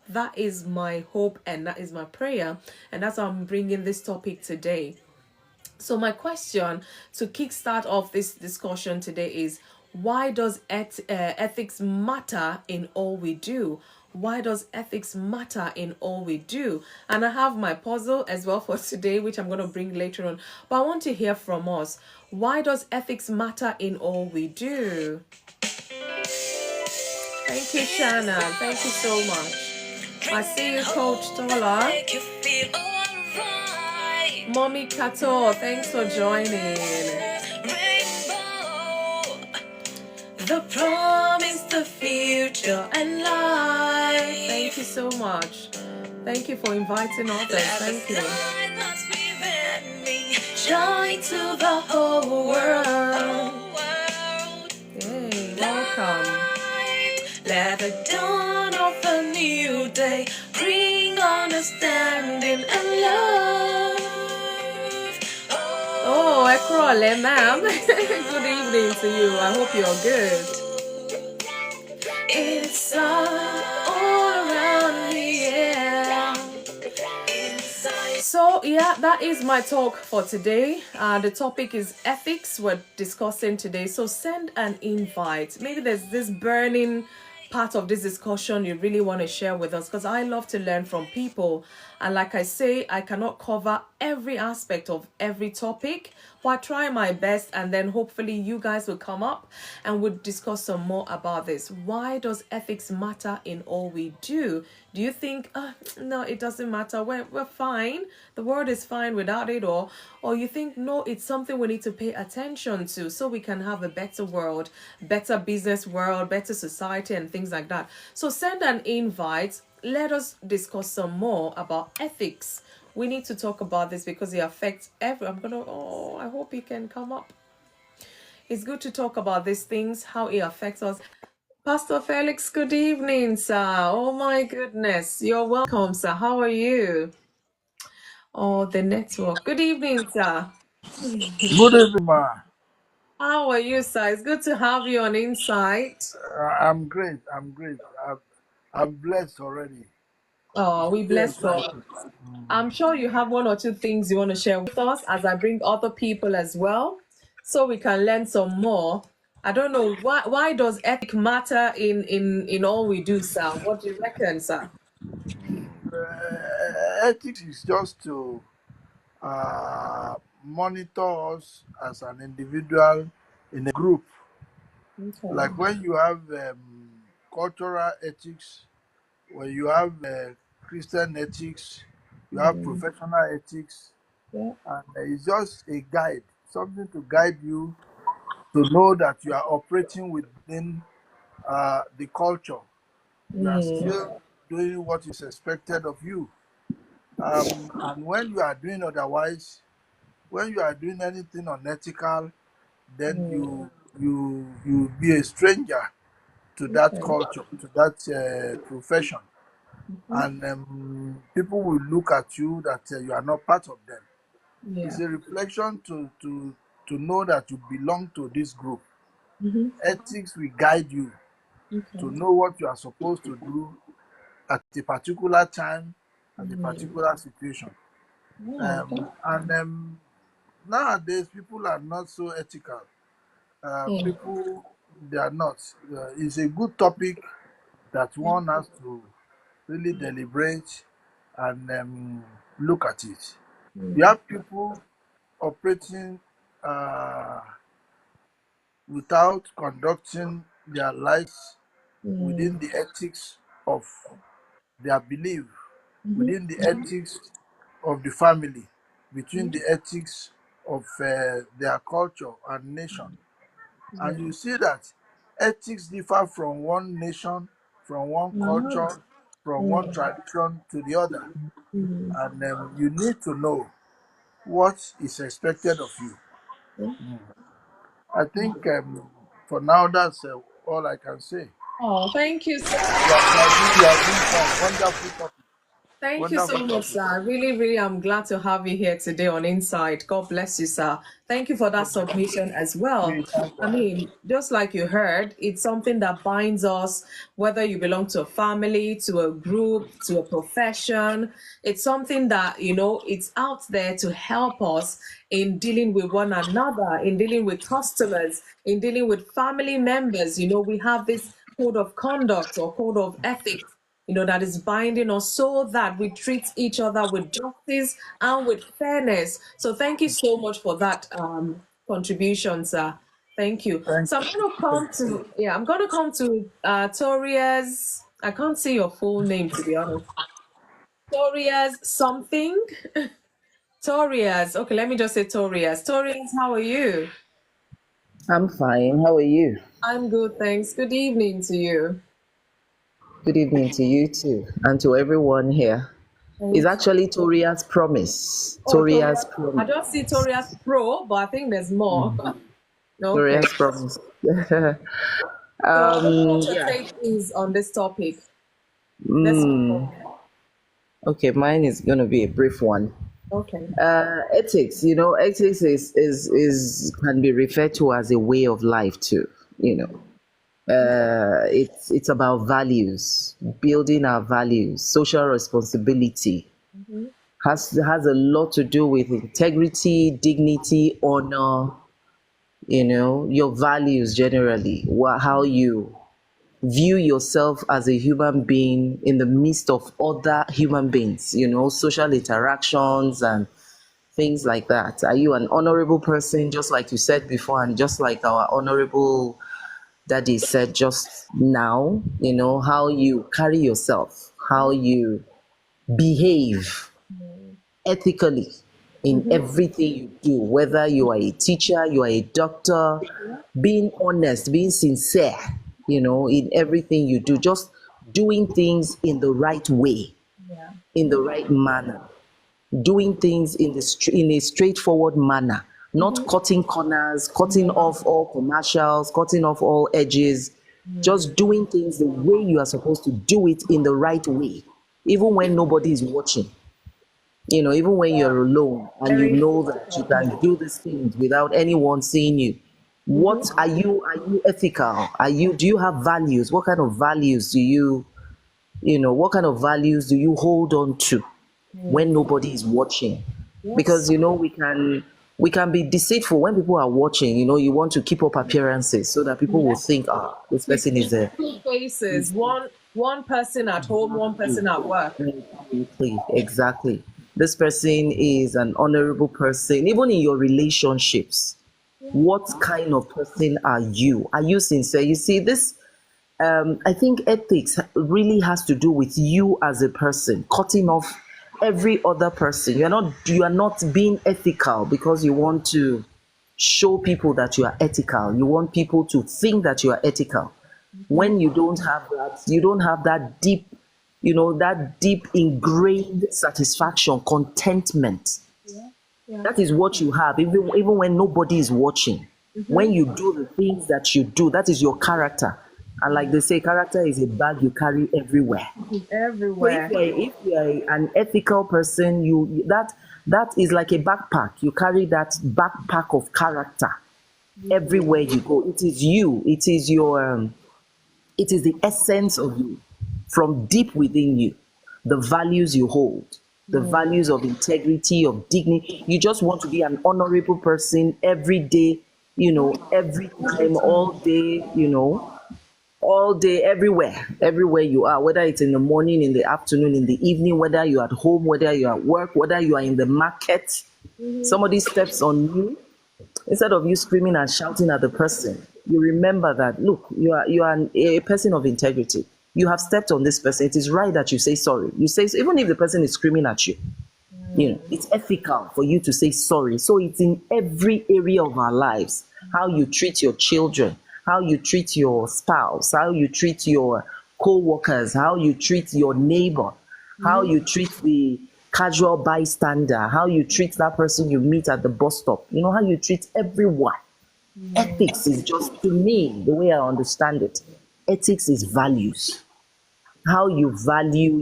That is my hope and that is my prayer, and that's why I'm bringing this topic today. So, my question to kickstart off this discussion today is, why does ethics matter in all we do? Why does ethics matter in all we do? And I have my puzzle as well for today, which I'm going to bring later on. But I want to hear from us. Why does ethics matter in all we do? Thank you, Shanna. Thank you so much. I see you, Coach Tola. Mommy Kato, thanks for joining. The promise, the future, and life. Thank you so much. Thank you for inviting others. Thank you. Shine to the whole world. Yay, welcome. Let the dawn of a new day bring understanding and love. Oh, Ekrole, ma'am. Good evening to you. I hope you're good. It's all around me, yeah. So, yeah, that is my talk for today. The topic is ethics we're discussing today. So send an invite. Maybe there's this burning part of this discussion you really want to share with us, because I love to learn from people. And like I say, I cannot cover every aspect of every topic, but I try my best, and then hopefully you guys will come up and we'll discuss some more about this. Why does ethics matter in all we do? Do you think, no, it doesn't matter, we're fine, the world is fine without it, or you think, no, it's something we need to pay attention to so we can have a better world, better business world, better society, and things like that. So send an invite. Let us discuss some more about ethics. We need to talk about this because it affects I hope you can come up. It's good to talk about these things, how it affects us. Pastor Felix, good evening, sir. Oh my goodness. You're welcome, sir. How are you? Oh, the network. Good evening, sir. Good evening, ma. How are you, sir? It's good to have you on Insight. I'm great. I'm great. I'm blessed already. Oh, we Very bless God. excited. I'm sure you have one or two things you want to share with us as I bring other people as well, so we can learn some more. I don't know why does ethic matter in all we do, sir? What do you reckon, sir? Ethics is just to uh, monitor us as an individual in a group. Okay. Like when you have cultural ethics, when you have Christian ethics, you have Mm, professional ethics, yeah. and it's just a guide, something to guide you to know that you are operating within the culture. You are Mm, still doing what is expected of you. And when you are doing otherwise, when you are doing anything unethical, then mm, you be a stranger to that okay. culture, to that profession, Mm-hmm. and people will look at you that you are not part of them. It's Yeah. a reflection to know that you belong to this group. Mm-hmm. Ethics will guide you Okay. to know what you are supposed to do at a particular time, at a Mm. particular situation. Wow. And nowadays, people are not so ethical. Mm, People, they are not. It's a good topic that one has to really deliberate and look at it. You mm, have people operating uh, without conducting their lives mm, within the ethics of their belief, mm-hmm. within the ethics of the family, between the ethics of their culture and nation. And Yeah. you see that ethics differ from one nation, from one Ah. culture, from one Mm. tradition to the other. Mm. And you need to know what is expected of you. Yeah. I think for now, that's all I can say. Oh, thank you so You are doing fine. Wonderful topic. Thank you Wonderful so much, topic. sir. Really, I'm glad to have you here today on Insight. God bless you, sir. Thank you for that Okay. submission as well. We thank I God. mean, just like you heard, it's something that binds us, whether you belong to a family, to a group, to a profession. It's something that, it's out there to help us in dealing with one another, in dealing with customers, in dealing with family members. We have this code of conduct or code of ethics that is binding us so that we treat each other with justice and with fairness. So thank you so much for that contribution, sir. Thank you. Thank So I'm you. going to come to, yeah, I'm going to come to Torias. I can't see your full name, to be honest. Torias something? Torias. Okay, let me just say Torias. Torias, how are you? I'm fine. How are you? I'm good, thanks. Good evening to you. Good evening to you too, and to everyone here. It's Thank you. actually Toria's promise. Oh, Toria's Torias. I promise. just see Torias Pro, but I think there's more. Okay. Toria's promise. So I don't know what your Yeah. take is on this topic. Let's Mm, go. okay, mine is gonna be a brief one. Okay. Ethics. Ethics is can be referred to as a way of life too. You know, it's about values, building our values, social responsibility, Mm-hmm. has a lot to do with integrity, dignity, honor, your values generally, how you view yourself as a human being in the midst of other human beings, social interactions and things like that. Are you an honorable person, just like you said before, and just like our honorable daddy said just now, how you carry yourself, how you behave ethically in Mm-hmm. everything you do, whether you are a teacher, you are a doctor, being honest, being sincere, in everything you do, just doing things in the right way, Yeah. in the right manner, doing things in a straightforward manner, not Mm-hmm. cutting corners, cutting Yeah. off all commercials, cutting off all edges, just doing things the way you are supposed to do it in the right way, even when nobody is watching. Even when you're alone and you Very know that you can important. do these things without anyone seeing you. What Mm-hmm. are you ethical? Do you have values? What kind of values what kind of values do you hold on to when nobody is watching? Yes. Because we can be deceitful when people are watching. You want to keep up appearances so that people will Yeah. think, this We person is keep a two faces. One person at home, one person at work. exactly. This person is an honorable person, even in your relationships. What kind of person are you? Are you sincere? You see, this I think ethics really has to do with you as a person, cutting off every other person. You are not being ethical because you want to show people that you are ethical. You want people to think that you are ethical. When you don't have that deep, that deep ingrained satisfaction, contentment. Yeah. Yeah. That is what you have, even when nobody is watching. When Mm-hmm. you do the things that you do, that is your character. And like they say, character is a bag you carry everywhere. So if Everywhere. you're an ethical person, that is like a backpack. You carry that backpack of character everywhere you go. It is you. It is the essence of you, from deep within you, the values you hold, the values of integrity, of dignity. You just want to be an honorable person every day, every Every time, all time. day, all day, everywhere you are, whether it's in the morning, in the afternoon, in the evening, whether you're at home, whether you're at work, whether you are in the market, somebody steps on you. Instead of you screaming and shouting at the person, you remember that, look, a person of integrity. You have stepped on this person. It is right that you say sorry. You say, even if the person is screaming at you, It's ethical for you to say sorry. So it's in every area of our lives. How you treat your children, how you treat your spouse, how you treat your co-workers, how you treat your neighbor, how you treat the casual bystander, how you treat that person you meet at the bus stop, how you treat everyone. Ethics is just, to me, the way I understand it, ethics is values. How you value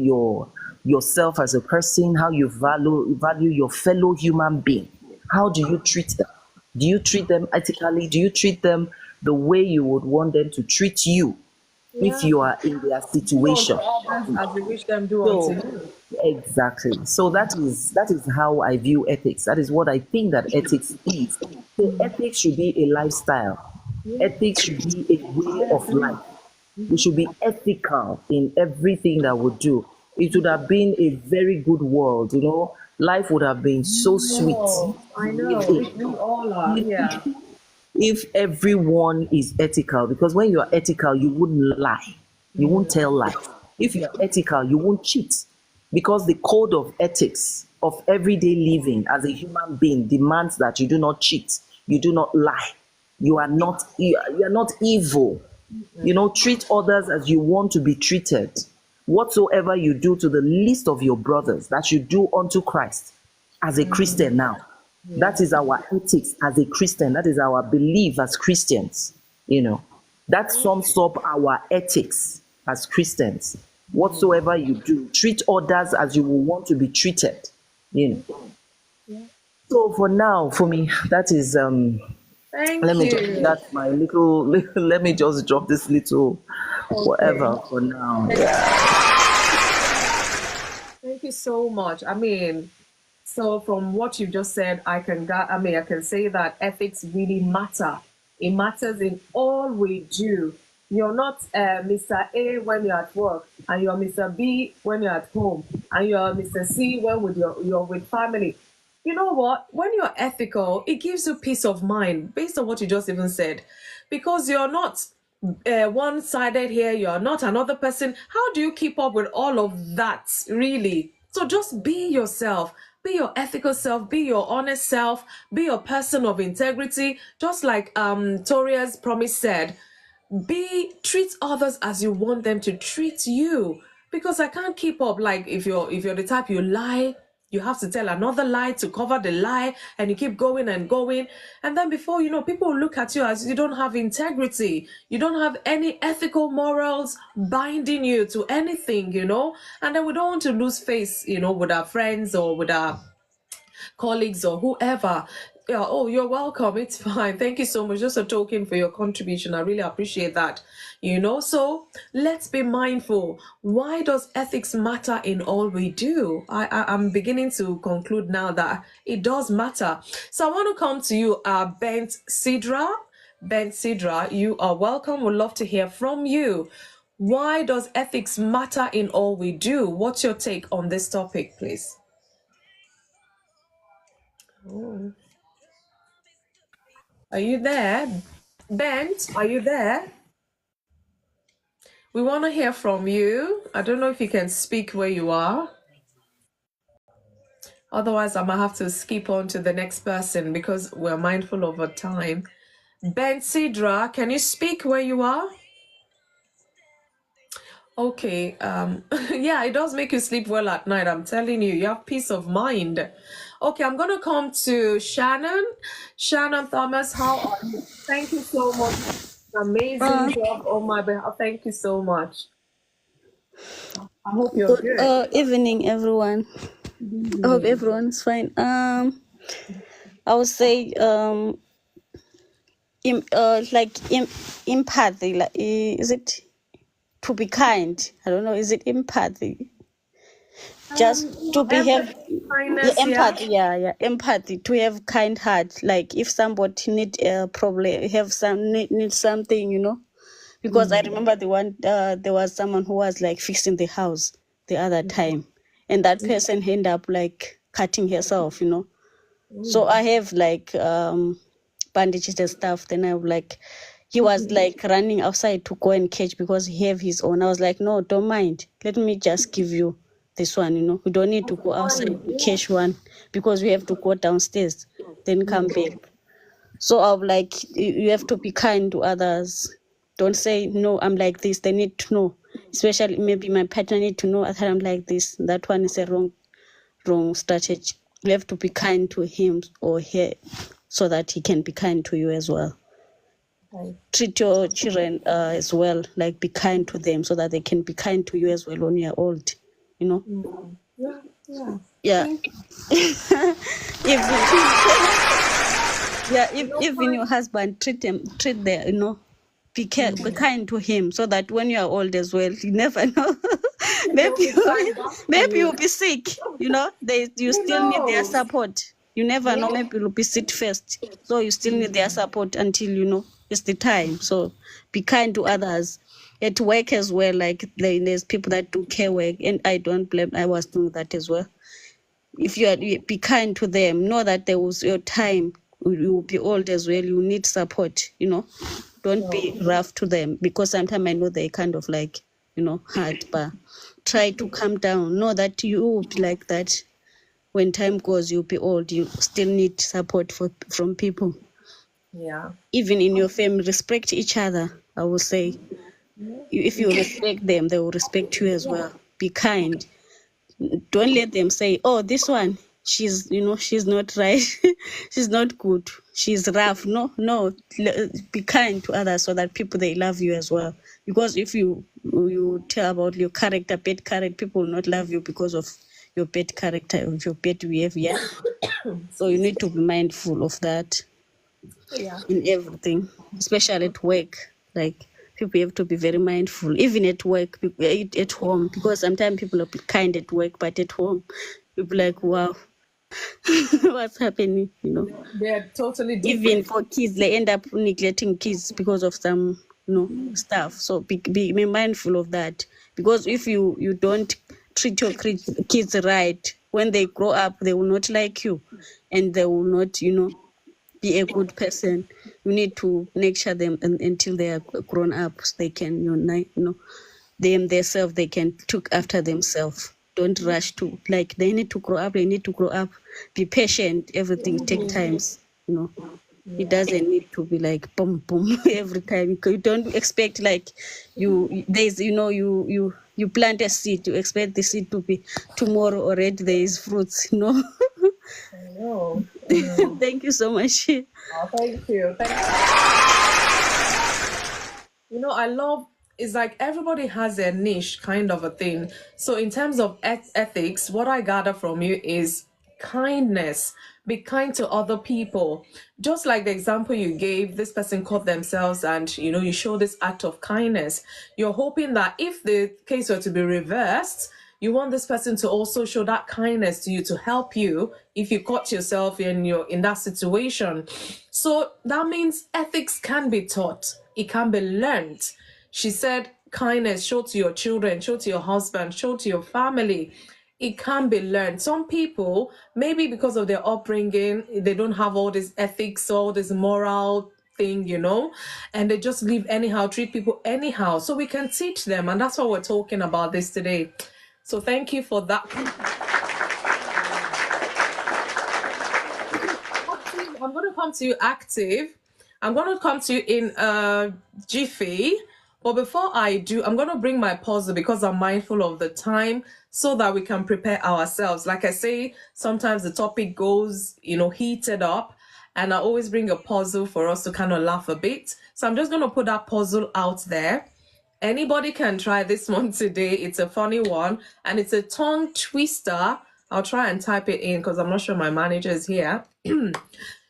yourself as a person, how you value your fellow human being. How do you treat them? Do you treat them ethically? Do you treat them the way you would want them to treat you if Yeah. you are in their Do unto situation? others as you wish them do unto So you. exactly. So that is how I view ethics. That is what I think that ethics is. So ethics should be a lifestyle. Ethics should be a way I of agree. life. We should be ethical in everything that we do. It would have been a very good world. Life would have been so sweet Oh, I if know. We all are. Yeah. if everyone is ethical, because when you are ethical, you wouldn't lie, you won't tell lies. If you are ethical, you won't cheat, because the code of ethics of everyday living as a human being demands that you do not cheat, you do not lie, you are not evil. Treat others as you want to be treated. Whatsoever you do to the least of your brothers, that you do unto Christ. As a Christian now, Yeah. that is our ethics as a Christian. That is our belief as Christians. That sums up our ethics as Christians. Whatsoever you do, treat others as you will want to be treated. You know. So for now, for me, that is let Thank me just you. that's my little let me just drop this little Okay. whatever for now. Thank Yeah. thank you so much. I mean, so from what you just said, I can say that ethics really matter. It matters in all we do. You're not Mr. A when you're at work, and you're Mr. B when you're at home, and you're Mr. C when you're with family. You know what? When you're ethical, it gives you peace of mind based on what you just even said, because you're not one-sided here. You're not another person. How do you keep up with all of that, really? So just be yourself. Be your ethical self. Be your honest self. Be a person of integrity. Just like Toria's promise said, treat others as you want them to treat you, because I can't keep up. Like if you're the type you lie, you have to tell another lie to cover the lie, and you keep going and going, and then before you know, people look at you as you don't have integrity, you don't have any ethical morals binding you to anything, and then we don't want to lose face, with our friends or with our colleagues or whoever. Yeah, oh, you're welcome. It's fine. Thank you so much. Just a token for your contribution. I really appreciate that. So let's be mindful. Why does ethics matter in all we do? I'm beginning to conclude now that it does matter. So I want to come to you, Bent Sidra. Bent Sidra, you are welcome. We'd love to hear from you. Why does ethics matter in all we do? What's your take on this topic, please? Oh. Are you there? Bent, are you there? We want to hear from you. I don't know if you can speak where you are. Otherwise, I might have to skip on to the next person because we're mindful of our time. Bent Sidra, can you speak where you are? Okay. Yeah, it does make you sleep well at night. I'm telling you, you have peace of mind. Okay, I'm gonna come to Shannon. Shannon Thomas, how are you? Thank you so much. Amazing job on my behalf. Thank you so much. I hope you're Good good. evening, everyone. I hope everyone's fine. I would say empathy. Like, is it to be kind? I don't know. Is it empathy? Just to be have Empathy, kindness, yeah. empathy. Yeah, empathy. To have kind heart. Like if somebody need a problem, need something, Because I remember there was someone who was like fixing the house the other time, and that person ended up like cutting herself, So I have like bandages and stuff. Then I was like, he was like running outside to go and catch because he have his own. I was like, no, don't mind. Let me just give you this one, you know. We don't need to go outside to catch one because we have to go downstairs, then come back. So I'm like, you have to be kind to others. Don't say, no, I'm like this. They need to know. Especially maybe my partner need to know that I'm like this. That one is a wrong strategy. You have to be kind to him or her so that he can be kind to you as well. Right. Treat your children as well, like be kind to them so that they can be kind to you as well when you're old, you know. Yeah. Even your husband treat their, you know, be kind to him so that when you are old as well, you never know. maybe you'll be sick, you know. You still need their support. You never know, maybe you'll be sick first, so you still need their support until, you know, it's the time. So be kind to others at work as well. Like there's people that do care work, and I don't blame. I was doing that as well. If you be kind to them, know that there was your time. You will be old as well. You need support, you know. Don't be rough to them, because sometimes I know they kind of like, you know, hard, but try to calm down. Know that you will be like that. When time goes, you'll be old. You still need support from people. Yeah. Even in your family, respect each other, I will say. If you respect them, they will respect you as well. Be kind. Don't let them say, oh, this one, she's not right. She's not good. She's rough. No. Be kind to others so that people, they love you as well. Because if you tell about your character, bad character, people will not love you because of your bad character, or your bad behavior. So you need to be mindful of that. Yeah. In everything, especially at work. Like, people have to be very mindful, even at work, at home, because sometimes people are kind at work, but at home, people like, wow, what's happening, you know. They're totally different. Even for kids, they end up neglecting kids because of some, you know, stuff. So be mindful of that, because if you don't treat your kids right, when they grow up, they will not like you, and they will not, you know, be a good person. You need to nurture them until they are grown up, so they can, you know, them themselves, they can look after themselves. Don't rush to, like, they need to grow up. Be patient. Everything take times, you know. It doesn't need to be like boom boom every time. You don't expect, like, you plant a seed, you expect the seed to be tomorrow already there is fruits, you know. No. Thank you so much. Oh, thank you. You know, I love, it's like everybody has their niche kind of a thing. So in terms of ethics, what I gather from you is kindness. Be kind to other people. Just like the example you gave, this person caught themselves and, you know, you show this act of kindness. You're hoping that if the case were to be reversed, you want this person to also show that kindness to you, to help you if you caught yourself in that situation. So that means ethics can be taught. It can be learned. She said kindness, show to your children, show to your husband, show to your family. It can be learned. Some people, maybe because of their upbringing, they don't have all this ethics, all this moral thing, you know, and they just live anyhow, treat people anyhow. So we can teach them, and that's what we're talking about this today. So thank you for that. I'm going to come to you, Active. I'm going to come to you in jiffy. But before I do, I'm going to bring my puzzle because I'm mindful of the time so that we can prepare ourselves. Like I say, sometimes the topic goes, you know, heated up, and I always bring a puzzle for us to kind of laugh a bit. So I'm just going to put that puzzle out there. Anybody can try this one today. It's a funny one, and it's a tongue twister. I'll try and type it in because I'm not sure my manager is here.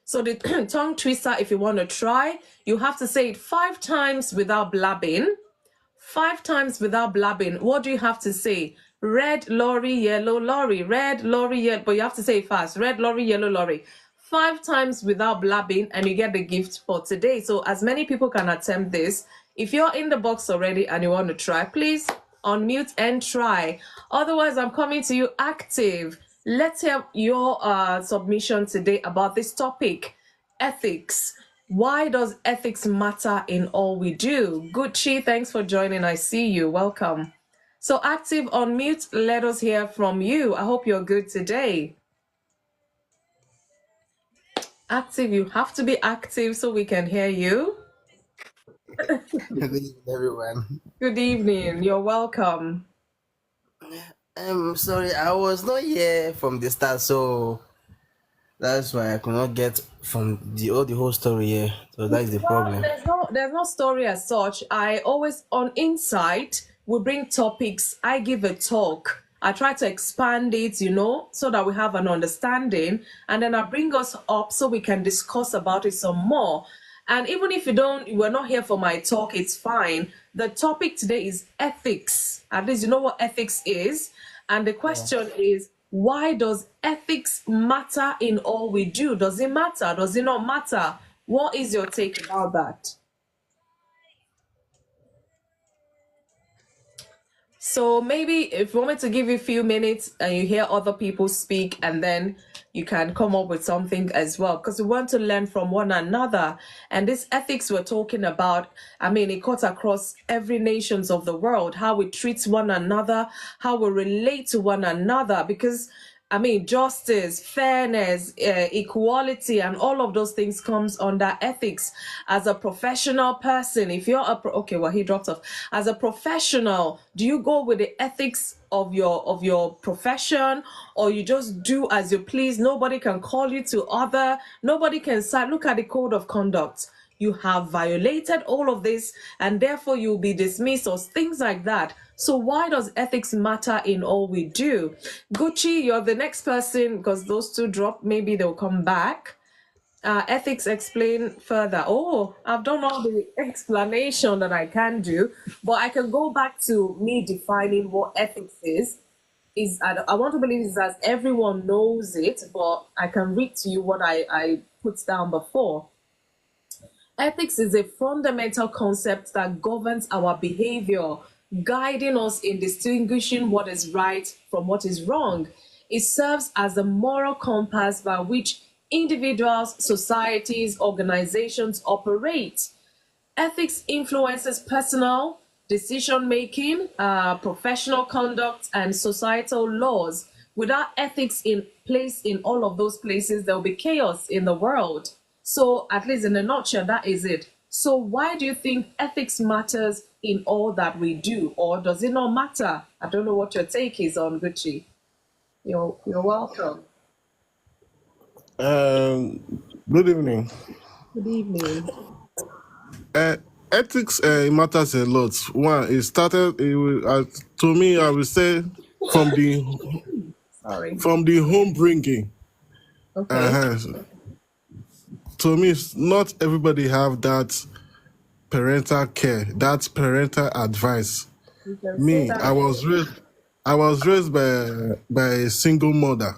So the tongue twister, if you want to try, you have to say it 5 times without blabbing. 5 times without blabbing. What do you have to say? Red lorry, yellow lorry. Red lorry, yellow. But you have to say it fast. Red lorry, yellow lorry. 5 times without blabbing, and you get the gift for today. So as many people can attempt this. If you're in the box already and you want to try, please unmute and try. Otherwise, I'm coming to you, Active. Let's have your submission today about this topic, ethics. Why does ethics matter in all we do? Gucci, thanks for joining. I see you. Welcome. So Active, on mute, let us hear from you. I hope you're good today. Active, you have to be active so we can hear you. Good evening, everyone. Good evening. You're welcome. Sorry, I was not here from the start, so that's why I could not get from the whole story here. So that's the Well, problem. there's no story as such. I always on Insight we bring topics. I give a talk. I try to expand it, so that we have an understanding, and then I bring us up so we can discuss about it some more. And even if we're not here for my talk, it's fine. The topic today is ethics. At least you know what ethics is. And the question is, why does ethics matter in all we do? Does it matter? Does it not matter? What is your take about that? So maybe if you want me to give you a few minutes and you hear other people speak, and then you can come up with something as well, because we want to learn from one another. And this ethics we're talking about, it cuts across every nations of the world, how we treat one another, how we relate to one another, because justice, fairness, equality, and all of those things comes under ethics. As a professional person, if you're okay, well, he dropped off. As a professional, do you go with the ethics of your profession, or you just do as you please? Nobody can call you to order. Nobody can say, look at the code of conduct. You have violated all of this, and therefore you'll be dismissed, or things like that. So why does ethics matter in all we do? Gucci, you're the next person, because those two dropped. Maybe they'll come back. Ethics, explain further. Oh, I've done all the explanation that I can do, but I can go back to me defining what ethics is. I want to believe is that everyone knows it, but I can read to you what I put down before. Ethics is a fundamental concept that governs our behavior, guiding us in distinguishing what is right from what is wrong. It serves as a moral compass by which individuals, societies, organizations operate. Ethics influences personal decision making, professional conduct, and societal laws. Without ethics in place in all of those places, there will be chaos in the world. So, at least in a nutshell, that is it. So, why do you think ethics matters in all that we do, or does it not matter? I don't know what your take is on Gucci. You're welcome. Good evening. Good evening. Ethics matters a lot. One, it started to me. I would say from the Sorry. home bringing. Okay. To me, not everybody have that parental care, that parental advice. You can say Me, that. I was raised by a single mother.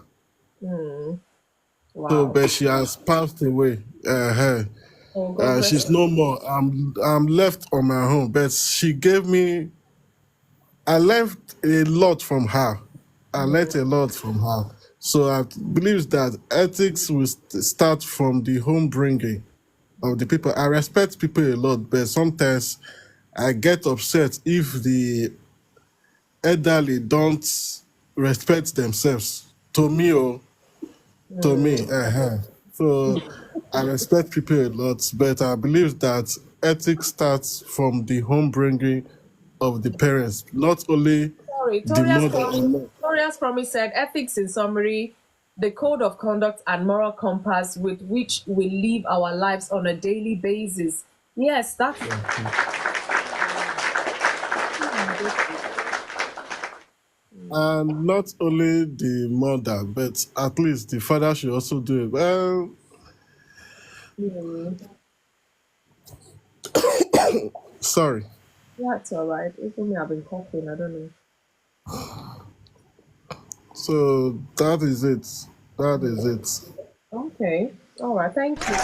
So, Wow. but she has passed away. Oh, God bless She's you. no more. I'm left on my own. But she gave me. I learned a lot from her. I learned a lot from her. So I believe that ethics will start from the home bringing of the people. I respect people a lot, but sometimes I get upset if the elderly don't respect themselves. To me, So I respect people a lot, but I believe that ethics starts from the home bringing of the parents, not only Sorry, the mother. Toria's promise said ethics in summary, the code of conduct and moral compass with which we live our lives on a daily basis. Yes, that's And not only the mother, but at least the father should also do it. Well, sorry. that's all right. Even me, I've been coughing. I don't know. So that is it. That is it. Okay. All right. Thank you.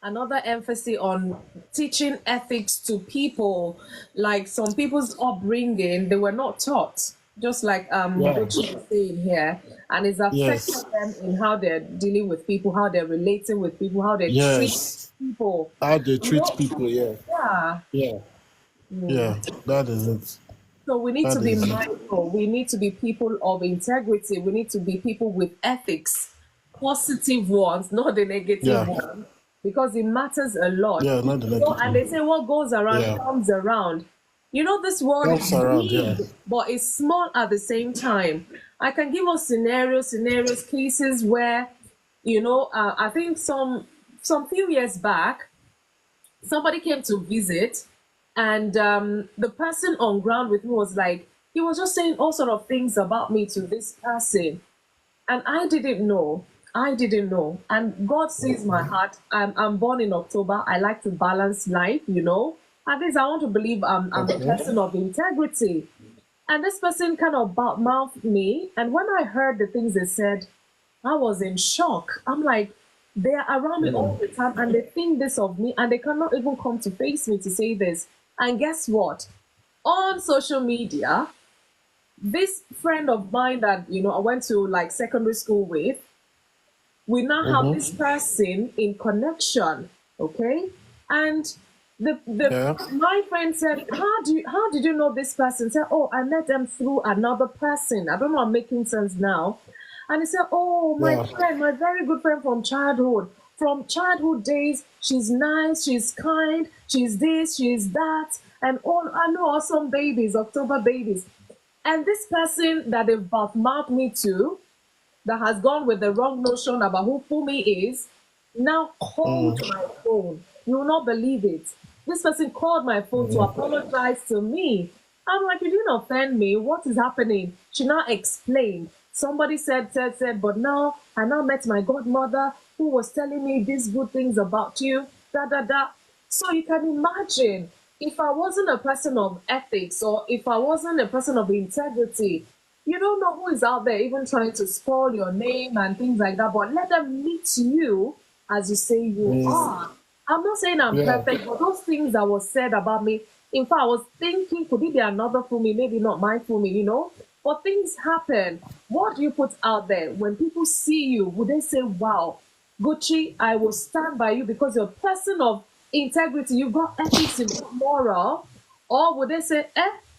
Another emphasis on teaching ethics to people. Like some people's upbringing, they were not taught. Just like Gucci is saying here, and it's affecting Yes. them in how they're dealing with people, how they're relating with people, how they treat Yes. people. How they treat people, yeah. Yeah. Yeah. Yeah, that is it. So we need to That be is it. mindful. We need to be people of integrity. We need to be people with ethics, positive ones, not the negative Yeah, ones, because it matters a lot. yeah, not the And negative. they say what goes around Yeah, comes around. This world comes is around. Yeah. big, but it's small at the same time. I can give us scenarios, cases where, I think some few years back, somebody came to visit, and the person on ground with me was like, he was just saying all sort of things about me to this person, and I didn't know. And God sees my heart. I'm born in October. I like to balance life. At least I want to believe I'm a Okay. person of integrity. And this person kind of mouthed me, and when I heard the things they said, I was in shock. I'm like, they are around me all the time and they think this of me, and they cannot even come to face me to say this. And guess what? On social media, this friend of mine that I went to like secondary school with, we now have this person in connection, okay? And the Yeah. my friend said, how did you know this person? Said, oh, I met them through another person. I don't know, I'm making sense now. And he said, oh, my Yeah. friend, my very good friend from childhood. From childhood days, she's nice, she's kind, she's this, she's that, and all. I know awesome babies, October babies. And this person that they've mouthed me to, that has gone with the wrong notion about who Fumi is, now called my phone. You will not believe it. This person called my phone to apologize to me. I'm like, you didn't offend me. What is happening? She now explained. Somebody said, but now I now met my godmother who was telling me these good things about you. Da da da. So you can imagine, if I wasn't a person of ethics, or if I wasn't a person of integrity, you don't know who is out there even trying to spoil your name and things like that. But let them meet you as you say you are. I'm not saying I'm Yeah. perfect, but those things that was said about me, in fact, I was thinking, could it be another Fumi? Maybe not my Fumi. But things happen. What do you put out there? When people see you, would they say, wow, Gucci, I will stand by you because you're a person of integrity, you've got ethics, you've got moral? Or would they say,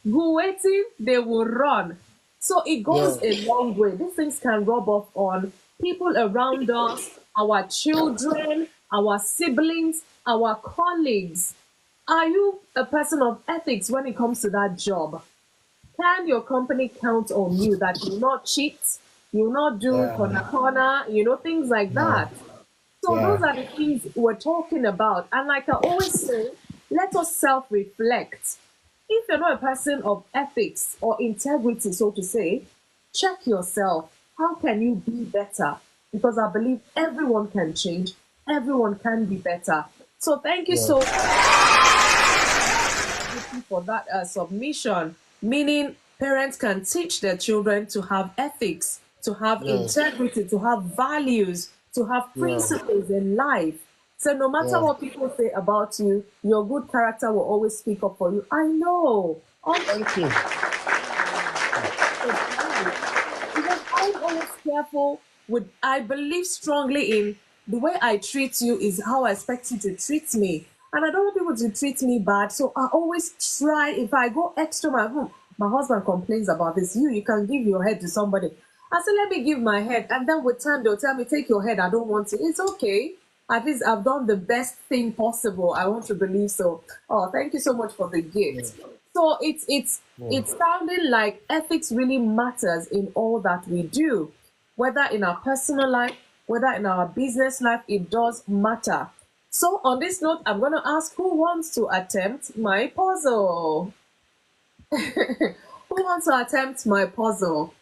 go waiting, they will run? So it Yeah. goes a long way. These things can rub off on people around us, our children, our siblings, our colleagues. Are you a person of ethics when it comes to that job? Can your company count on you that you will not cheat, you will not do corner, things like that? So those Yeah. are the things we're talking about. And like I always say, let us self-reflect. If you're not a person of ethics or integrity, so to say, check yourself. How can you be better? Because I believe everyone can change, everyone can be better. So thank you Yeah. so much for that submission. Meaning, parents can teach their children to have ethics, to have Yes. integrity, to have values, to have Yeah. principles in life. So no matter Yeah. what people say about you, your good character will always speak up for you. I know. Thank you. Because I'm always careful with, I believe strongly in the way I treat you is how I expect you to treat me. And I don't want people to treat me bad. So I always try, if I go extra, my husband complains about this. You can give your head to somebody. I said, let me give my head. And then with time, they'll tell me, take your head. I don't want it. It's okay. At least I've done the best thing possible. I want to believe so. Oh, thank you so much for the gift. So it's sounding like ethics really matters in all that we do, whether in our personal life, whether in our business life, it does matter. So on this note, I'm going to ask who wants to attempt my puzzle. Who wants to attempt my puzzle?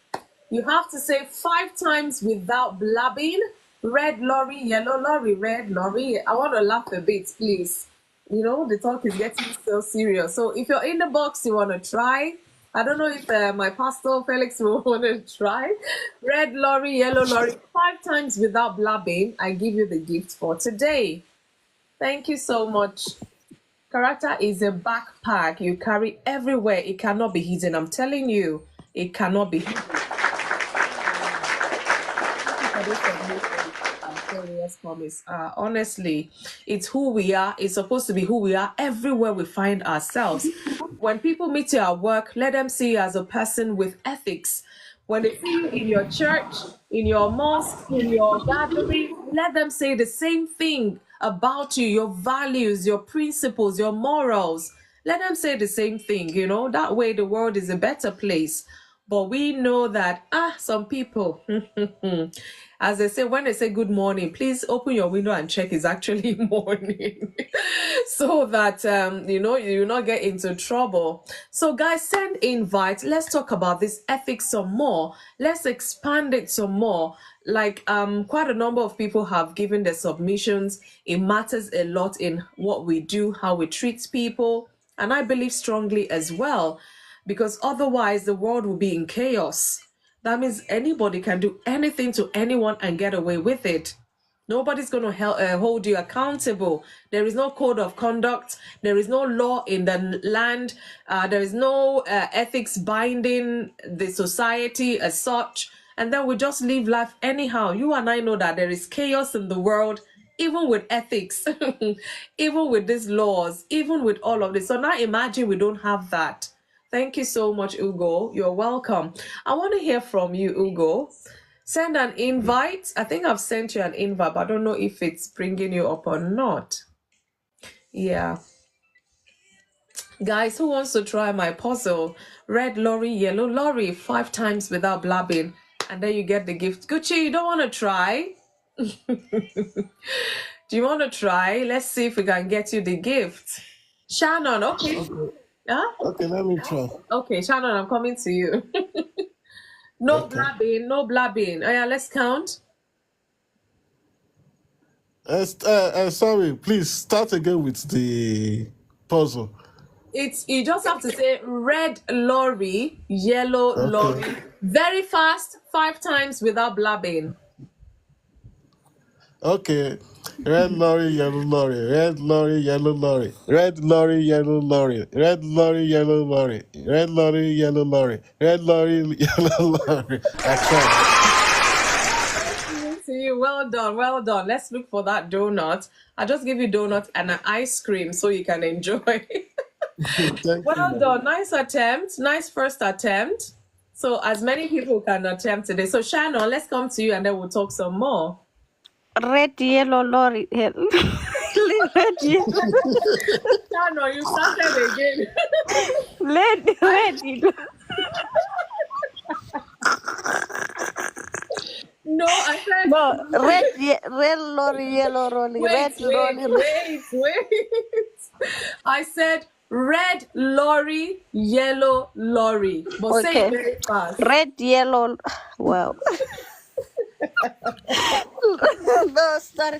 You have to say 5 times without blabbing. Red lorry, yellow lorry, red lorry. I want to laugh a bit, please. The talk is getting so serious. So if you're in the box, you want to try. I don't know if my pastor Felix will want to try. Red lorry, yellow lorry, 5 times without blabbing. I give you the gift for today. Thank you so much. Character is a backpack you carry everywhere. It cannot be hidden. I'm telling you, it cannot be hidden. I'm Oh, yes, promise. Honestly, it's who we are. It's supposed to be who we are everywhere we find ourselves. When people meet you at work, let them see you as a person with ethics. When they see you in your church, in your mosque, in your gathering, let them say the same thing about you, your values, your principles, your morals. Let them say the same thing, that way the world is a better place. But we know that, some people, as they say, when they say good morning, please open your window and check it's actually morning so that, you not get into trouble. So guys, send invites. Let's talk about this ethics some more. Let's expand it some more. Like, quite a number of people have given their submissions. It matters a lot in what we do, how we treat people. And I believe strongly as well, because otherwise the world will be in chaos. That means anybody can do anything to anyone and get away with it. Nobody's going to hold you accountable. There is no code of conduct. There is no law in the land. There is no ethics binding the society as such. And then we just live life anyhow. You and I know that there is chaos in the world, even with ethics, even with these laws, even with all of this. So now imagine we don't have that. Thank you so much, Ugo. You're welcome. I want to hear from you, Ugo. Send an invite. I think I've sent you an invite, but I don't know if it's bringing you up or not. Yeah. Guys, who wants to try my puzzle? Red lorry, yellow lorry, 5 times without blabbing. And then you get the gift. Gucci, you don't want to try? Do you want to try? Let's see if we can get you the gift. Shannon, okay. Huh? Okay, let me try. Okay, Shannon, I'm coming to you. No Okay. blabbing, no blabbing. Oh yeah, let's count. Sorry, please start again with the puzzle. You just have to say red lorry, yellow lorry. Okay. Very fast, 5 times without blabbing. Okay. Red lorry, yellow lorry, red lorry, yellow lorry, red lorry, yellow lorry, red lorry, yellow lorry, red lorry, yellow lorry, red lorry, yellow lorry. I tried. See you. Well done, well done. Let's look for that donut. I'll just give you donut and an ice cream so you can enjoy. Thank Well you. done. Nice attempt. Nice first attempt. So as many people can attempt today. So Shannon, let's come to you and then we'll talk some more. Red, yellow, lorry. Red, yellow. Shannon, you started again. Red. No, I said No, red lorry, yellow lorry, red lorry. wait. I said red lorry, yellow lorry. But say it Okay. very fast. Red, yellow. Wow. No, sorry.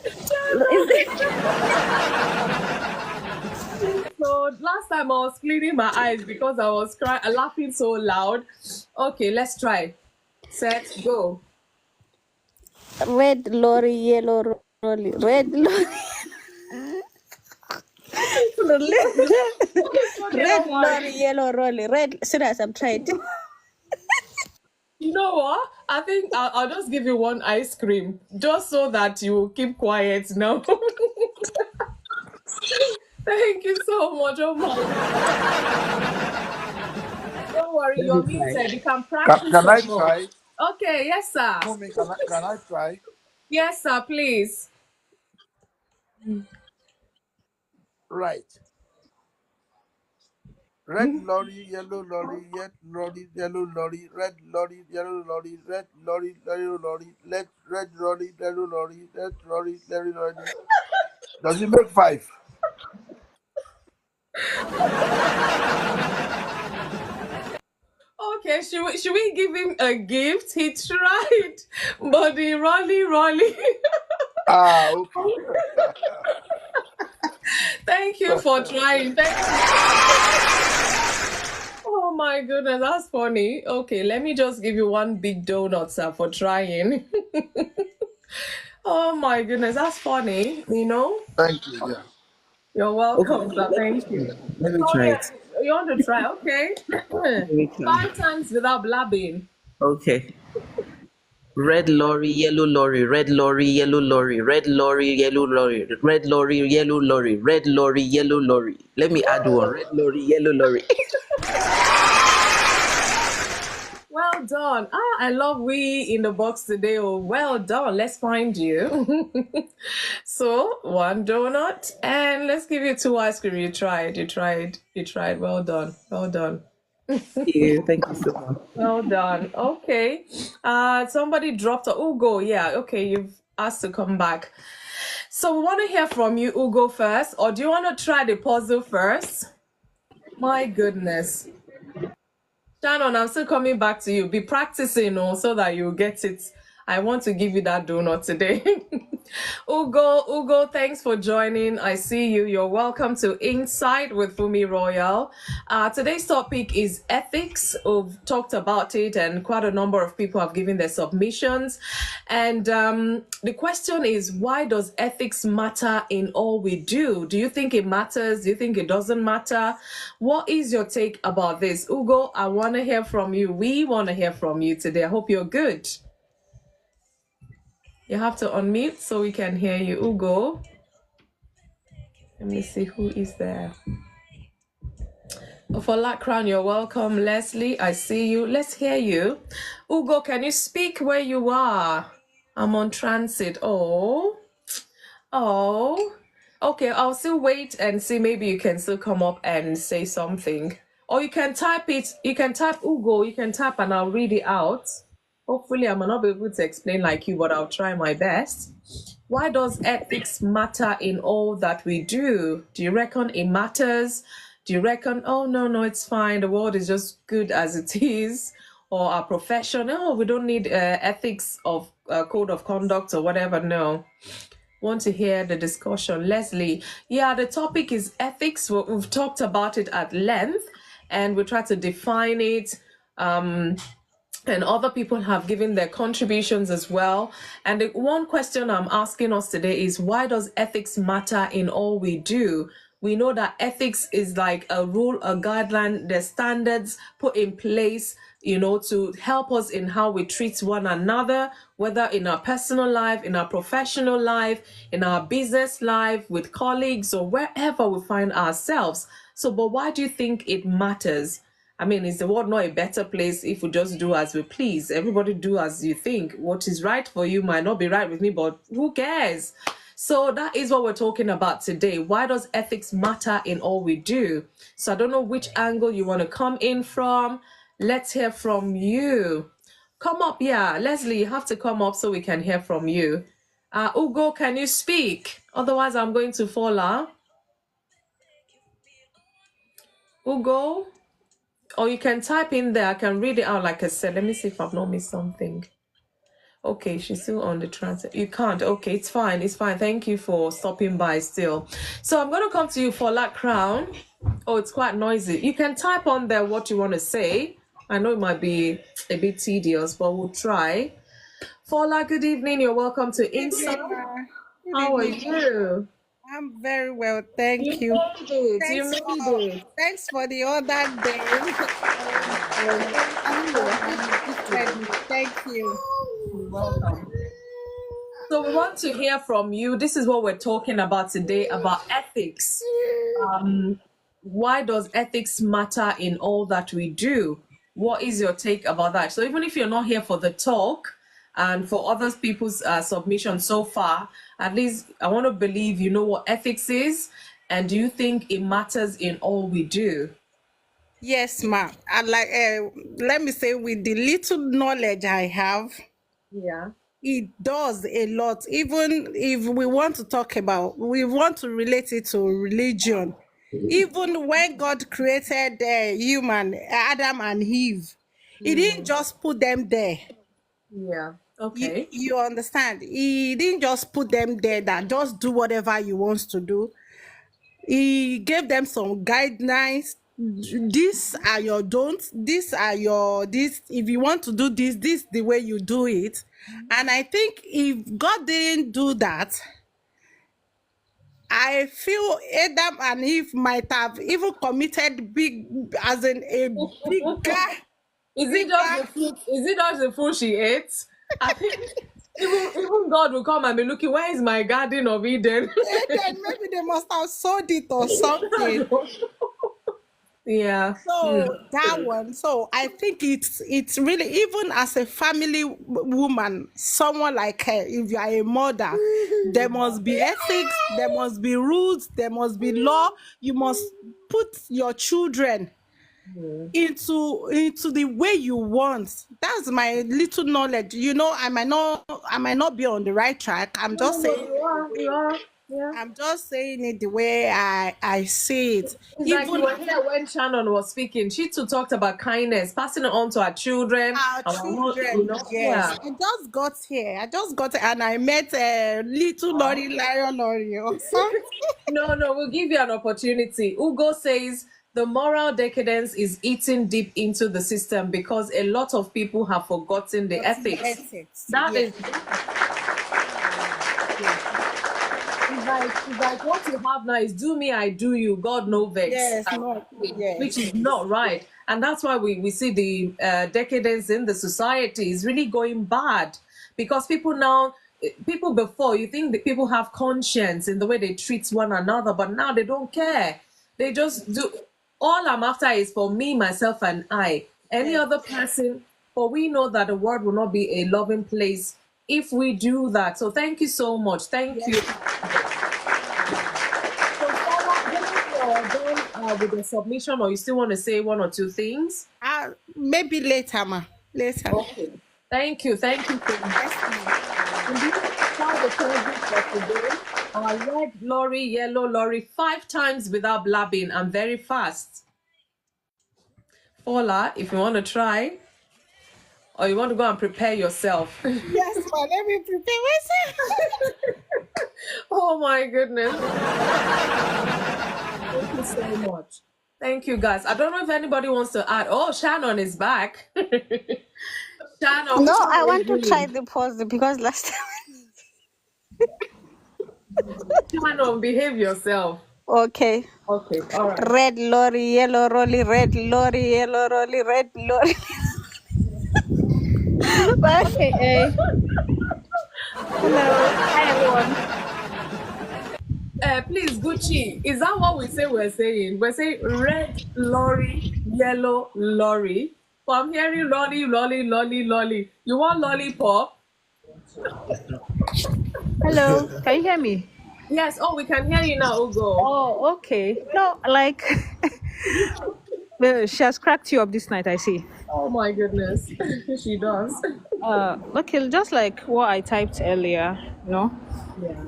So last time I was cleaning my eyes because I was laughing so loud. Okay, let's try. Set, go. Red lorry, yellow lorry, red lorry. Red lorry, yellow lorry, red. Serious, I'm trying. You know what? I think I'll just give you one ice cream just so that you will keep quiet now. Thank you so much. Oh my. Don't worry, you're muted. You can practice Can I some more. try? Okay, yes, sir. Mommy, can I try? Yes, sir, please. Right. Red lorry, yellow lorry, red lorry, yellow lorry, red lorry, yellow lorry, red lorry, yellow lorry, red lorry, yellow lorry, red lorry, yellow lorry. Does it make 5? Okay, should we give him a gift? He tried, but the Rolly. Ah, okay. Thank you for trying. Thank you. Oh my goodness, that's funny. Okay, let me just give you one big donut, sir, for trying. Oh my goodness, that's funny. Thank you. Yeah. You're welcome, sir. Thank you. Let me Oh try yeah, it. you want to try? Okay. Let me try. 5 times without blabbing. Okay. Red lorry, yellow lorry, red lorry, yellow lorry, red lorry, yellow lorry, red lorry, yellow lorry, red lorry, yellow lorry. Let me add one. Red lorry, yellow lorry. Well done. Ah, I love we in the box today. Oh, well done. Let's find you. So, one donut, and let's give you 2 ice cream. You tried. Well done. Well done. Thank you. Thank you so much. Well done. Okay. Somebody dropped a Ugo. Yeah, okay, you've asked to come back. So we want to hear from you, Ugo, first, or do you want to try the puzzle first? My goodness. Shannon, I'm still coming back to you. Be practicing, so that you get it. I want to give you that donut today. Ugo, thanks for joining. I see you. You're welcome to Insight with FunmiRoyal. Today's topic is ethics. We've talked about it, and quite a number of people have given their submissions. And the question is, why does ethics matter in all we do? Do you think it matters? Do you think it doesn't matter? What is your take about this? Ugo, I want to hear from you. We want to hear from you today. I hope you're good. You have to unmute so we can hear you, Ugo. Let me see who is there. For Lack Crown, you're welcome. Leslie, I see you. Let's hear you. Ugo, can you speak where you are? I'm on transit. Oh. Okay, I'll still wait and see. Maybe you can still come up and say something. Or you can type it. You can type Ugo. You can type and I'll read it out. Hopefully, I might not be able to explain like you, but I'll try my best. Why does ethics matter in all that we do? Do you reckon it matters? Do you reckon, oh, no, it's fine. The world is just good as it is? Or our profession, oh, we don't need ethics of code of conduct or whatever. No. Want to hear the discussion. Leslie, yeah, the topic is ethics. We've talked about it at length and we try to define it. And other people have given their contributions as well. And the one question I'm asking us today is, why does ethics matter in all we do? We know that ethics is like a rule, a guideline, the standards put in place, to help us in how we treat one another, whether in our personal life, in our professional life, in our business life, with colleagues, or wherever we find ourselves. So, but why do you think it matters? I mean, is the world not a better place if we just do as we please? Everybody do as you think. What is right for you might not be right with me, but who cares? So that is what we're talking about today. Why does ethics matter in all we do? So I don't know which angle you want to come in from. Let's hear from you. Come up, yeah. Leslie, you have to come up so we can hear from you. Ugo, can you speak? Otherwise, I'm going to fall out. Ugo? Or you can type in there. I can read it out like I said. Let me see if I've not missed something. Okay, she's still on the transit. You can't. Okay, it's fine. It's fine. Thank you for stopping by still. So I'm going to come to you for Lack Crown. Oh, it's quite noisy. You can type on there what you want to say. I know it might be a bit tedious, but we'll try. Fola, good evening. You're welcome to Insight. How are you? I'm very well, thank you. Thanks for the other day. Thank you. You're welcome. So we want to hear from you. This is what we're talking about today, about ethics. Why does ethics matter in all that we do? What is your take about that? So even if you're not here for the talk, and for other people's submission so far, at least I want to believe you know what ethics is, and do you think it matters in all we do? Yes, ma'am. And let me say, with the little knowledge I have, Yeah, it does a lot. Even if we want to relate it to religion. Even when God created human, Adam and Eve, He didn't just put them there. Yeah. Okay. You understand? He didn't just put them there that just do whatever he wants to do. He gave them some guidelines. These are your don'ts. These are your this. If you want to do this, this is the way you do it. And I think if God didn't do that, I feel Adam and Eve might have even committed bigger. Is it just the food? Is it just the food she ate? I think even God will come and be looking, where is my garden of Eden? And then maybe they must have sold it or something. Yeah. So that one, so I think it's really, even as a family woman, someone like her, if you are a mother, there must be ethics, there must be rules, there must be law. You must put your children into the way you want. That's my little knowledge. I might not be on the right track. I'm No, just no, no, saying you it the are, you way are. Yeah. I'm just saying it the way I see it. It's like you Even were here when Shannon was speaking. She too talked about kindness, passing it on to our children. our children, Yeah. yes. I just got here and I met a little Lori Lion Lori or something. No, no, we'll give you an opportunity. Ugo says the moral decadence is eating deep into the system because a lot of people have forgotten the Got the ethics. ethics. That Yeah. is it's like what you have now is do me, I do you, God no vex, Yes, no, which yes. is not right. And that's why we see the decadence in the society is really going bad because people before, you think that people have conscience in the way they treat one another, but now they don't care. They just do. All I'm after is for me, myself, and I. Any Yes. other person, for we know that the world will not be a loving place if we do that. So thank you so much. Thank Yes, you. ma'am. So, Paula, I don't know if you're done with the submission or you still want to say one or two things. Maybe later, ma. Later. Okay. Thank you. Thank you so much. Yes, ma'am. And this is how the Thursday for today. Red lorry, yellow lorry, 5 times without blabbing and very fast. Paula, if you want to try or you want to go and prepare yourself. Yes, ma. Let me prepare myself. Oh my goodness. Thank you so much. Thank you, guys. I don't know if anybody wants to add. Oh, Shannon is back. Shannon, No, which one I are you want to try doing? the pause because last time. Shannon, behave yourself. Okay. Okay, all right. Red lorry, yellow lorry, red lorry, yellow lorry, red lorry. Okay. Hello. Hi, everyone. Please, Gucci, is that what we say we're saying? We're saying red lorry, yellow lorry. So I'm hearing lolly, lolly, lolly, lolly. You want lollipop? Hello, can you hear me? Yes. Oh, we can hear you now, Ugo. Oh, okay. No, like well, she has cracked you up this night, I see. Oh my goodness, she does. Okay, just like what I typed earlier, you know.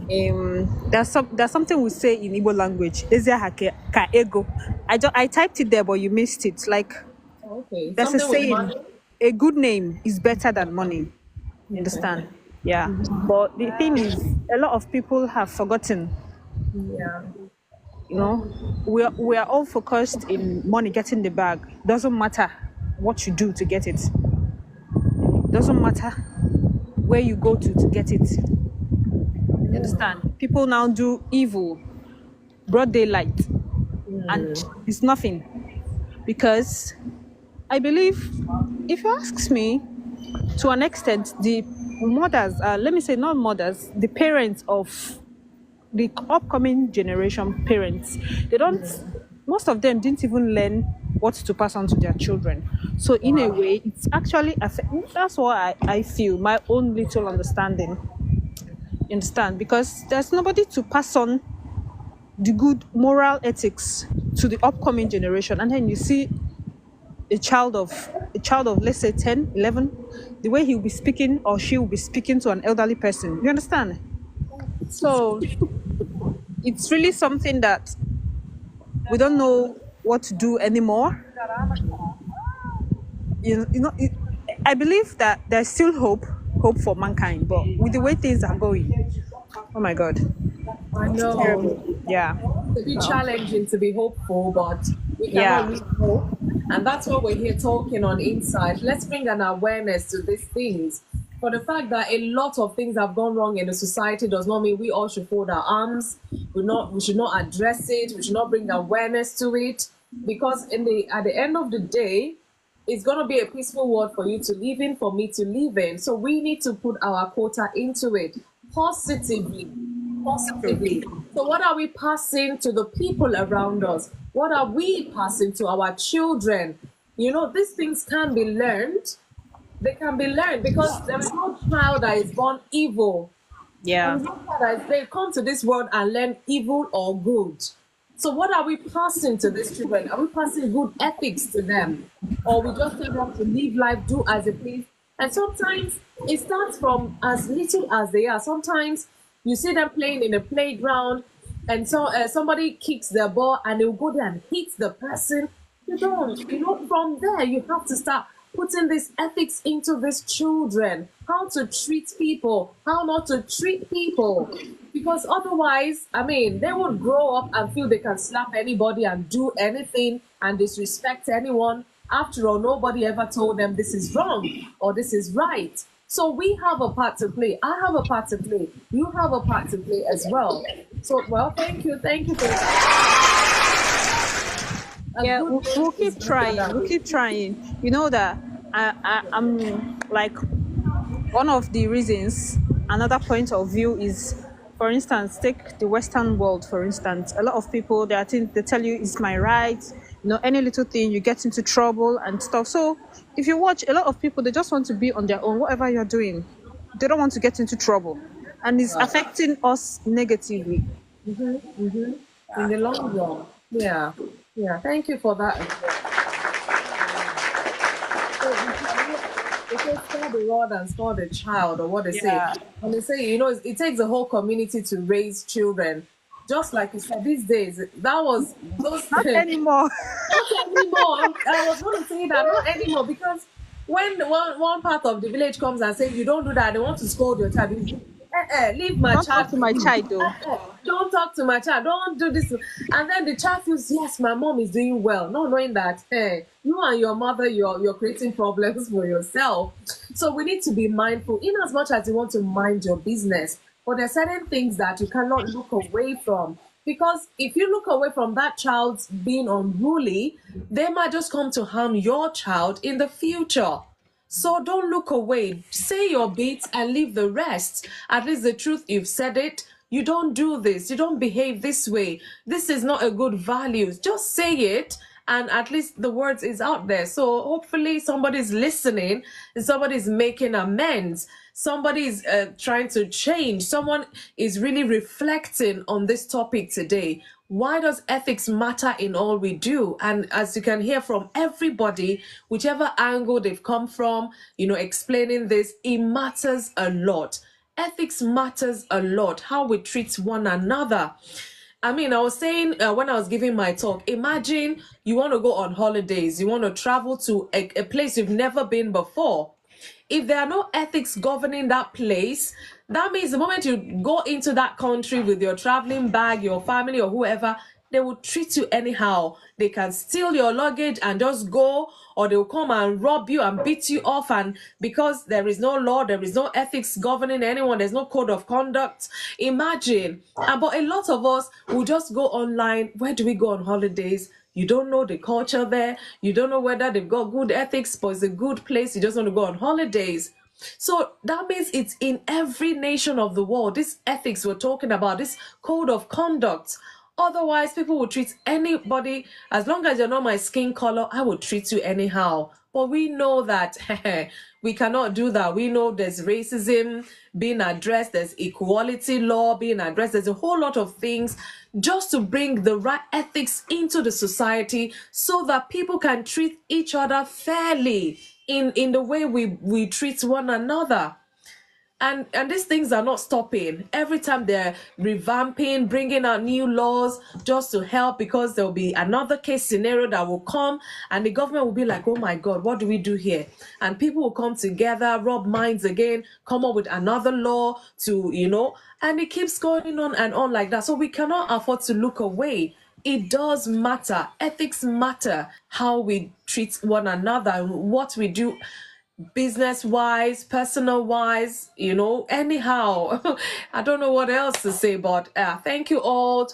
Yeah. There's something we say in Igbo language. Ezia hake ka ego. I typed it there, but you missed it. Like Okay. there's a Something with saying, money. a good name is better than money. You Okay. understand? Yeah. But the thing is, a lot of people have forgotten. Yeah. You know, we are all focused in money, getting the bag. Doesn't matter what you do to get it. Doesn't matter where you go to get it. You understand? People now do evil, broad daylight, and it's nothing. Because I believe, if you ask me, to an extent, the mothers, let me say not mothers, the parents of the upcoming generation parents, they don't, most of them didn't even learn what to pass on to their children. So in a way, it's actually, that's what I feel, my own little understanding. You understand? Because there's nobody to pass on the good moral ethics to the upcoming generation. And then you see a child of let's say 10, 11, the way he'll be speaking or she will be speaking to an elderly person. You understand? So it's really something that we don't know what to do anymore. I believe that there's still hope for mankind, but with the way things are going, oh my God, I it's know. terrible. Yeah. It's a bit challenging to be hopeful, but we cannot Yeah. lose hope. And that's what we're here talking on Insight. Let's bring an awareness to these things. For the fact that a lot of things have gone wrong in the society does not mean we all should fold our arms. We should not address it. We should not bring awareness to it. Because at the end of the day, it's going to be a peaceful world for you to live in, for me to live in. So we need to put our quota into it positively. Positively. So, what are we passing to the people around us? What are we passing to our children? You know, these things can be learned. They can be learned because there is no child that is born evil. Yeah. And no child that they come to this world and learn evil or good. So what are we passing to these children? Are we passing good ethics to them? Or we just tell them to live life, do as they please? And sometimes it starts from as little as they are. Sometimes you see them playing in a playground and so somebody kicks their ball and they'll go there and hit the person. You don't. You know, from there you have to start putting this ethics into these children, how to treat people, how not to treat people. Because otherwise, I mean, they would grow up and feel they can slap anybody and do anything and disrespect anyone. After all, nobody ever told them this is wrong or this is right. So we have a part to play. I have a part to play. You have a part to play as well. So, well, thank you. Thank you for Yeah, we'll keep trying. We'll keep trying. You know that I'm like, one of the reasons, another point of view is, for instance, take the Western world, for instance. A lot of people, they tell you it's my right. You know, any little thing, you get into trouble and stuff. So if you watch, a lot of people, they just want to be on their own, whatever you're doing. They don't want to get into trouble. And it's affecting us negatively. in the long run. Yeah. Yeah. Thank you for that. They say store the rod and store the child, or what they say. And they say, you know, it takes a whole community to raise children. Just like you said, these days, that was those Not anymore. not anymore. I was going to say that, not anymore, because when one part of the village comes and says you don't do that, they want to scold your child. Leave my Don't child. talk to my child, though. Don't talk to my child. Don't do this. And then the child feels, yes, my mom is doing well, not knowing that you and your mother, you're creating problems for yourself. So we need to be mindful, in as much as you want to mind your business. But there are certain things that you cannot look away from. Because if you look away from that child's being unruly, they might just come to harm your child in the future. So don't look away. Say your bits and leave the rest. At least the truth, you've said it. You don't do this. You don't behave this way. This is not a good value. Just say it, and at least the words is out there. So hopefully somebody's listening and somebody's making amends. Somebody's trying to change. Someone is really reflecting on this topic today. Why does ethics matter in all we do? And as you can hear from everybody, whichever angle they've come from, you know, explaining this, it matters a lot. Ethics matters a lot. How we treat one another. I mean, I was saying when I was giving my talk, imagine you want to go on holidays, you want to travel to a place you've never been before. If there are no ethics governing that place, that means the moment you go into that country with your traveling bag, your family or whoever, they will treat you anyhow. They can steal your luggage and just go, or they'll come and rob you and beat you off. And because there is no law, there is no ethics governing anyone, there's no code of conduct. Imagine. But a lot of us will just go online. Where do we go on holidays? You don't know the culture there. You don't know whether they've got good ethics, but it's a good place. You just want to go on holidays. So that means it's in every nation of the world. This ethics we're talking about, this code of conduct. Otherwise, people will treat anybody, as long as you're not my skin color, I will treat you anyhow. But we know that we cannot do that. We know there's racism being addressed, there's equality law being addressed, there's a whole lot of things just to bring the right ethics into the society so that people can treat each other fairly in the way we treat one another. And these things are not stopping. Every time they're revamping, bringing out new laws just to help, because there'll be another case scenario that will come and the government will be like, oh my God, what do we do here? And people will come together, rub minds again, come up with another law to, you know, and it keeps going on and on like that. So we cannot afford to look away. It does matter. Ethics matter. How we treat one another and what we do, business wise, personal wise, you know, anyhow. I don't know what else to say, but thank you all.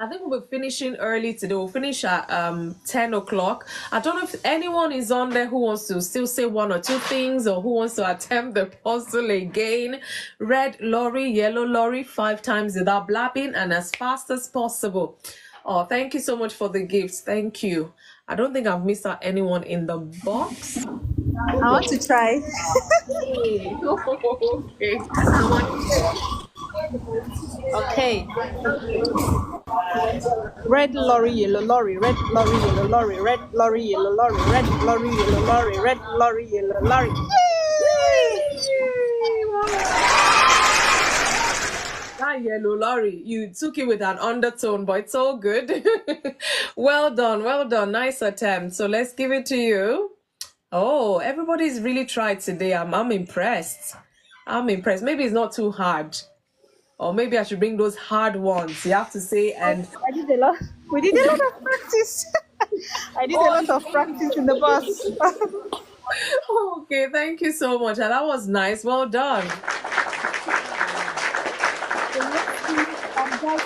I think we'll be finishing early today. We'll finish at 10 o'clock. I don't know if anyone is on there who wants to still say one or two things or who wants to attempt the puzzle again. Red lorry, yellow lorry, 5 times without blabbing and as fast as possible. Oh, thank you so much for the gifts. Thank you. I don't think I've missed out anyone in the box. I want to try. Hey. Okay. Come on. Okay. Red lorry, yellow lorry, red lorry, yellow lorry, red lorry, yellow lorry, red lorry, yellow lorry, red lorry, yellow lorry. Yay! That yellow lorry, you took it with an undertone, but it's all good. Well done, well done. Nice attempt. So let's give it to you. Oh, everybody's really tried today. I'm impressed. I'm impressed. Maybe it's not too hard. Or maybe I should bring those hard ones. You have to say and I did a lot. We did a lot of practice. I did a lot of practice in the bus. okay, thank you so much. And that was nice. Well done. Guys,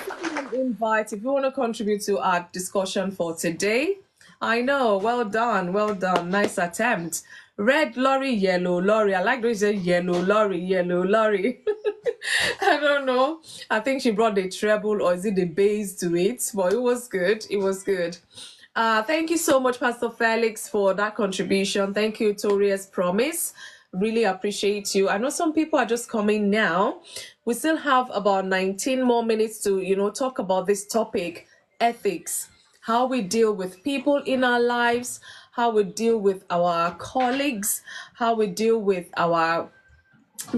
invite if you want to contribute to our discussion for today. I know. Well done. Well done. Nice attempt. Red lorry, yellow lorry. I like those yellow lorry, yellow lorry. I don't know. I think she brought the treble or is it the bass to it? But it was good. It was good. Thank you so much, Pastor Felix, for that contribution. Thank you, Toria's Promise. Really appreciate you. I know some people are just coming now. We still have about 19 more minutes to, talk about this topic, ethics, how we deal with people in our lives, how we deal with our colleagues, how we deal with our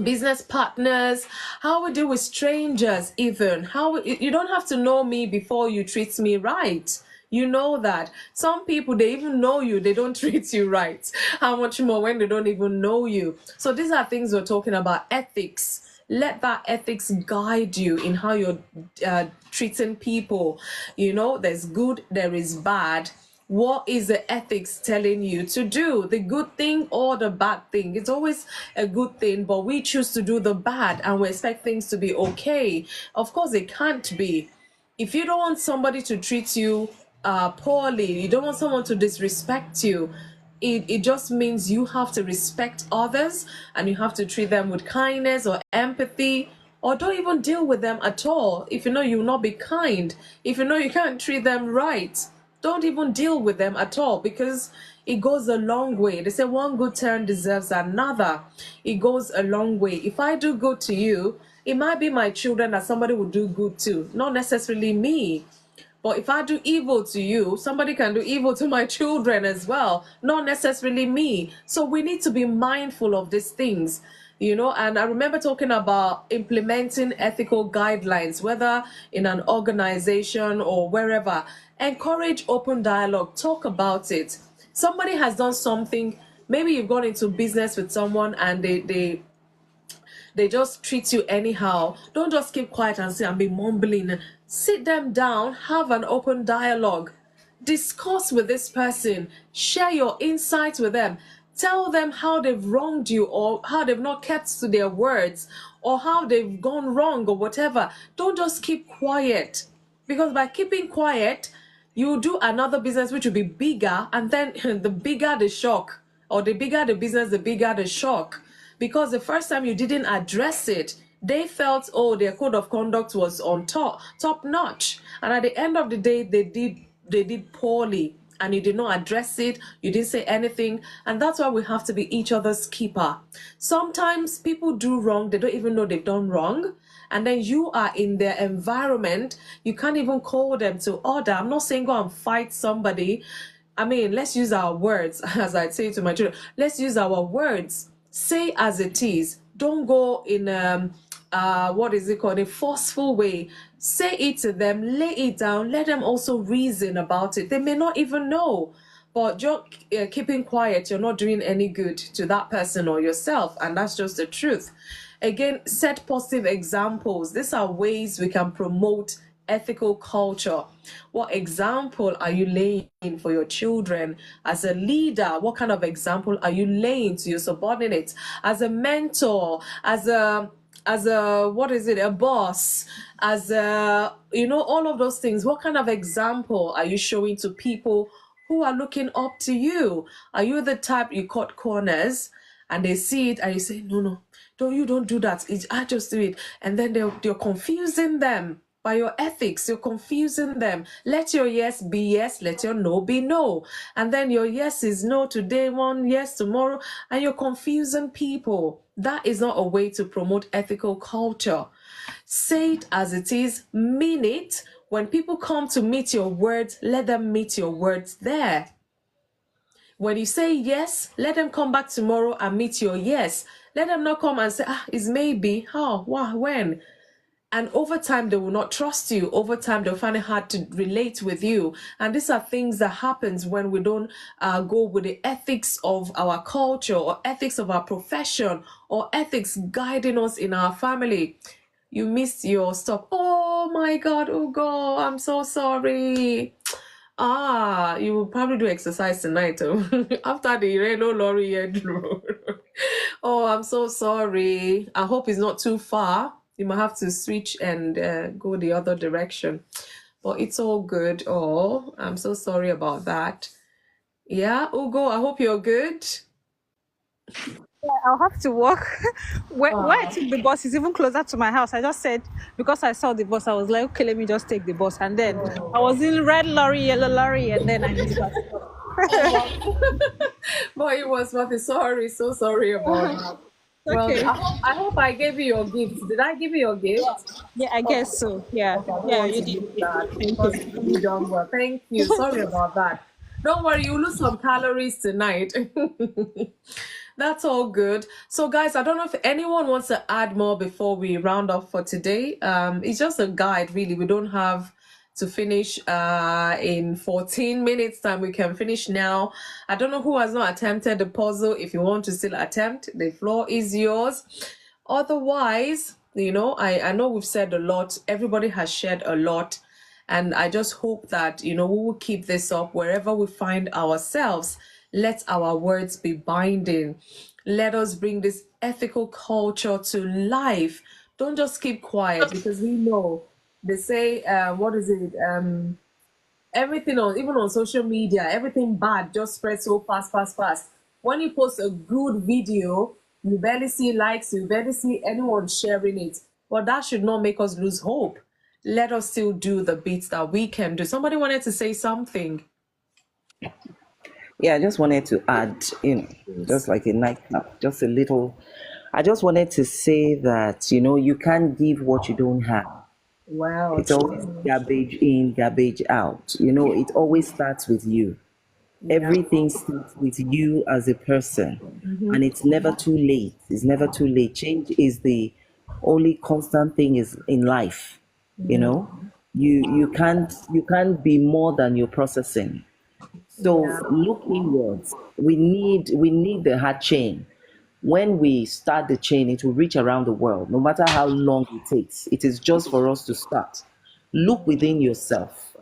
business partners, how we deal with strangers, even you don't have to know me before you treat me right. You know that some people, they even know you, they don't treat you right. How much more when they don't even know you? So these are things we're talking about, ethics. Let that ethics guide you in how you're treating people. There's good, there is bad. What is the ethics telling you to do? The good thing or the bad thing? It's always a good thing, but we choose to do the bad and we expect things to be okay. Of course, it can't be. If you don't want somebody to treat you poorly, you don't want someone to disrespect you, it just means you have to respect others and you have to treat them with kindness or empathy, or don't even deal with them at all. If you know you will not be kind, if you know you can't treat them right, don't even deal with them at all, because it goes a long way. They say one good turn deserves another. It goes a long way. If I do good to you, it might be my children that somebody will do good to, not necessarily me. But if I do evil to you, somebody can do evil to my children as well, not necessarily me. So we need to be mindful of these things, and I remember talking about implementing ethical guidelines, whether in an organization or wherever. Encourage open dialogue, talk about it. Somebody has done something, maybe you've gone into business with someone and they just treat you anyhow. Don't just keep quiet and say and be mumbling. Sit them down, have an open dialogue, discuss with this person, share your insights with them, tell them how they've wronged you or how they've not kept to their words or how they've gone wrong or whatever. Don't just keep quiet, because by keeping quiet, you do another business which will be bigger, and then the bigger the shock, or the bigger the business, the bigger the shock. Because the first time you didn't address it, they felt, oh, their code of conduct was on top notch, and at the end of the day, they did poorly, and you did not address it, you didn't say anything. And that's why we have to be each other's keeper. Sometimes people do wrong, they don't even know they've done wrong, and then you are in their environment, you can't even call them to order. I'm not saying go and fight somebody. I mean, let's use our words. As I say to my children, let's use our words. Say as it is. Don't go in what is it called, a forceful way. Say it to them, lay it down, let them also reason about it. They may not even know, but just keeping quiet, you're not doing any good to that person or yourself, and that's just the truth. Again, set positive examples. These are ways we can promote ethical culture. What example are you laying for your children? As a leader, what kind of example are you laying to your subordinates? As a mentor, as a as a, what is it, a boss, as a, all of those things. What kind of example are you showing to people who are looking up to you? Are you the type you cut corners and they see it and you say, no, no, don't do that. I just do it. And then you're confusing them by your ethics. You're confusing them. Let your yes be yes, let your no be no. And then your yes is no today, one yes tomorrow, and you're confusing people. That is not a way to promote ethical culture. Say it as it is, mean it. When people come to meet your words, let them meet your words there. When you say yes, let them come back tomorrow and meet your yes. Let them not come and say, it's maybe, how, when? And over time, they will not trust you. Over time, they'll find it hard to relate with you. And these are things that happens when we don't go with the ethics of our culture or ethics of our profession or ethics guiding us in our family. You missed your stop. Oh my God, Ugo, I'm so sorry. You will probably do exercise tonight after the Reno Lorry road. Oh, I'm so sorry. I hope it's not too far. You might have to switch and go the other direction. But it's all good. Oh, I'm so sorry about that. Yeah, Ugo, I hope you're good. I'll have to walk. Where I took the bus is even closer to my house. I just said, because I saw the bus, I was like, okay, let me just take the bus. And then I was in red lorry, yellow lorry, and then I missed that stop. But it was worth it. Sorry, so sorry about that. Well, Okay. I hope I gave you your gift. Did I give you your gift? Yeah, I guess so. Yeah. Okay, I don't Yeah, want you to did. miss that Thank because you. you done well. Thank you. Sorry about that. Don't worry, you lose some calories tonight. That's all good. So, guys, I don't know if anyone wants to add more before we round off for today. It's just a guide, really. We don't have to finish in 14 minutes time. We can finish now. I don't know who has not attempted the puzzle. If you want to still attempt, the floor is yours. Otherwise, I know we've said a lot. Everybody has shared a lot. And I just hope that, we will keep this up wherever we find ourselves. Let our words be binding. Let us bring this ethical culture to life. Don't just keep quiet because we know they say, what is it? Everything even on social media, everything bad just spreads so fast, fast, fast. When you post a good video, you barely see likes, you barely see anyone sharing it. But that should not make us lose hope. Let us still do the bits that we can do. Somebody wanted to say something. Yeah, I just wanted to add, just like a nightcap, just a little. I just wanted to say that, you can't give what you don't have. Wow, It's always true. garbage in, garbage out. It always starts with you. Yeah. Everything starts with you as a person, and it's never too late. It's never too late. Change is the only constant thing is in life. You know, you can't be more than you're processing. Yeah. So look inwards. We need the heart chain. When we start the chain, it will reach around the world, no matter how long it takes. It is just for us to start. Look within yourself.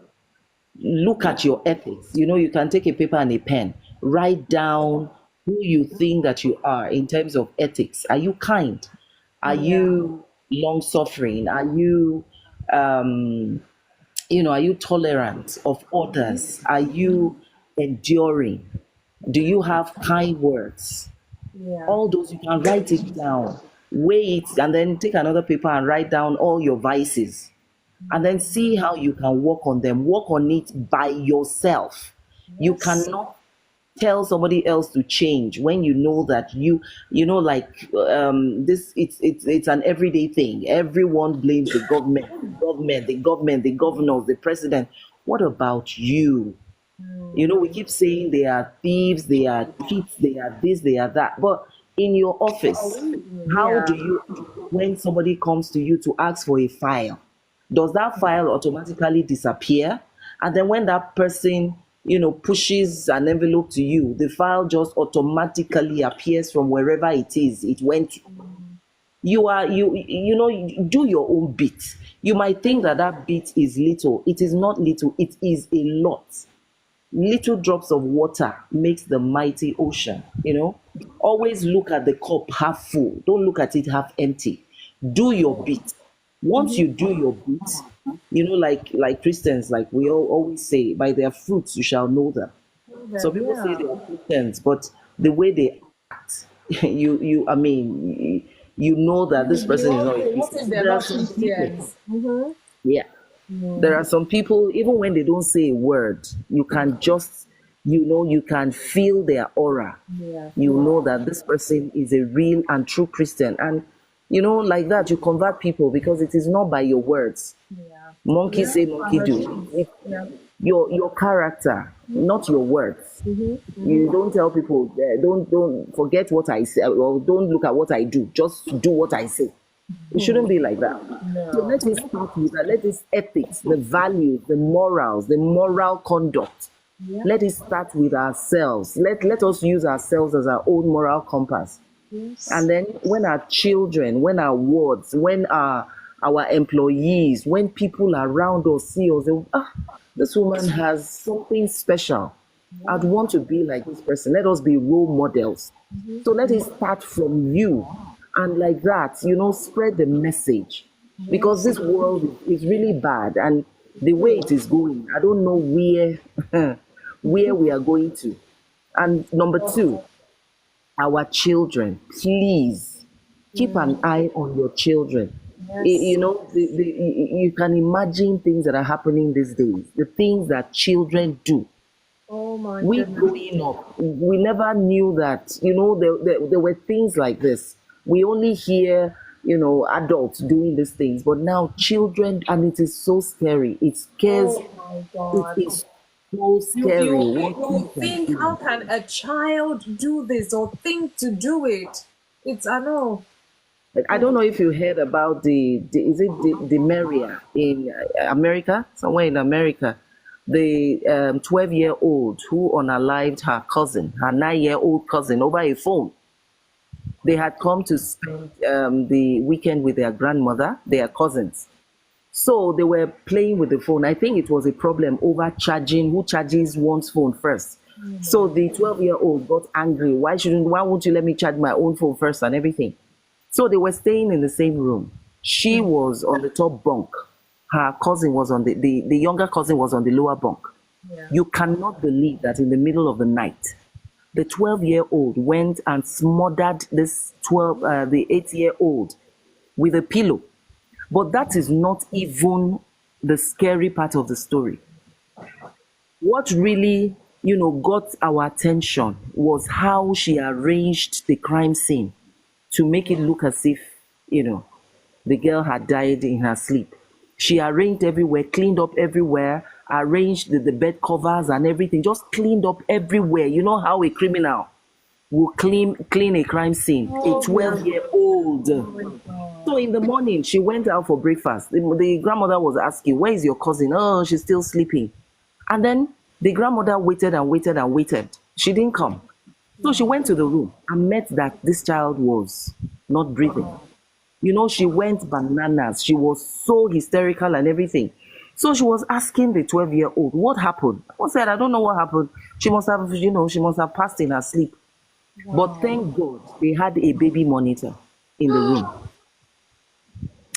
Look at your ethics. You can take a paper and a pen, write down who you think that you are in terms of ethics. Are you kind? Are Yeah. you long suffering? Are you tolerant of others? Are you enduring? Do you have kind words? Yeah. All those, you can write it down, weigh it, and then take another paper and write down all your vices, and then see how you can work on them. Work on it by yourself. You Yes. cannot tell somebody else to change when you know that like this. It's an everyday thing. Everyone blames the governors, the president. What about you? We keep saying they are thieves, they are cheats, they are this, they are that. But in your office, how Yeah. do you act when somebody comes to you to ask for a file? Does that file automatically disappear? And then when that person, pushes an envelope to you, the file just automatically appears from wherever it is it went to. You do your own bit. You might think that that bit is little. It is not little, it is a lot. Little drops of water makes the mighty ocean. Always look at the cup half full, don't look at it half empty. Do your bit. Once you do your bit, like Christians, like we all always say, by their fruits you shall know them. So people say Yeah. they are Christians, but the way they act, I mean, you know that this person is not a What Christian. if So they're there are not some people, Christians? Mm-hmm. yeah, there are some people, even when they don't say a word, you can just, you can feel their aura. Yeah. You know that this person is a real and true Christian. And, like that, you convert people because it is not by your words. Yeah. Monkey Yeah. say, monkey do. It's Yeah. your character, not your words. You don't tell people, don't forget what I say, or don't look at what I do. Just do what I say. It shouldn't be like that. So No. let us start with that. Let this ethics, the values, the morals, the moral conduct. Yeah. Let it start with ourselves. Let us use ourselves as our own moral compass. Yes. And then when our children, when our wards, when our employees, when people around us see us, this woman has something special. I'd want to be like this person. Let us be role models. So let it start from you. And like that, spread the message. Because this world is really bad. And the way it is going, I don't know where we are going to. And number two, our children, please keep an eye on your children. Yes. You can imagine things that are happening these days, the things that children do. Oh my We goodness. growing up, we never knew that, there were things like this. We only hear, adults doing these things, but now children, and it is so scary. It scares, Oh my it God. is so You scary you what you kids are think, how doing. can a child do this or think to do it? It's, I know. Like, I don't know if you heard about the is it the Maria in America, somewhere in America, the 12-year-old who unalived her cousin, her 9-year-old cousin, over a phone. They had come to spend the weekend with their grandmother, their cousins. So they were playing with the phone. I think it was a problem over charging, who charges one's phone first. So the 12-year-old got angry. Why won't you let me charge my own phone first and everything? So they were staying in the same room. She was on the top bunk. Her cousin was on the younger cousin was on the lower bunk. Yeah. You cannot believe that in the middle of the night, the 12-year-old went and smothered the 8-year-old with a pillow. But that is not even the scary part of the story. What really, got our attention was how she arranged the crime scene to make it look as if, the girl had died in her sleep. She arranged everywhere, cleaned up everywhere, arranged the bed covers and everything, just cleaned up everywhere. You know how a criminal will clean a crime scene, a 12-year-old. So in the morning, she went out for breakfast. The grandmother was asking, where is your cousin? Oh, she's still sleeping. And then the grandmother waited and waited and waited. She didn't come. So she went to the room and met that this child was not breathing. She went bananas. She was so hysterical and everything. So she was asking the 12-year-old, what happened? I said, I don't know what happened. She must have passed in her sleep. But thank God they had a baby monitor in the room.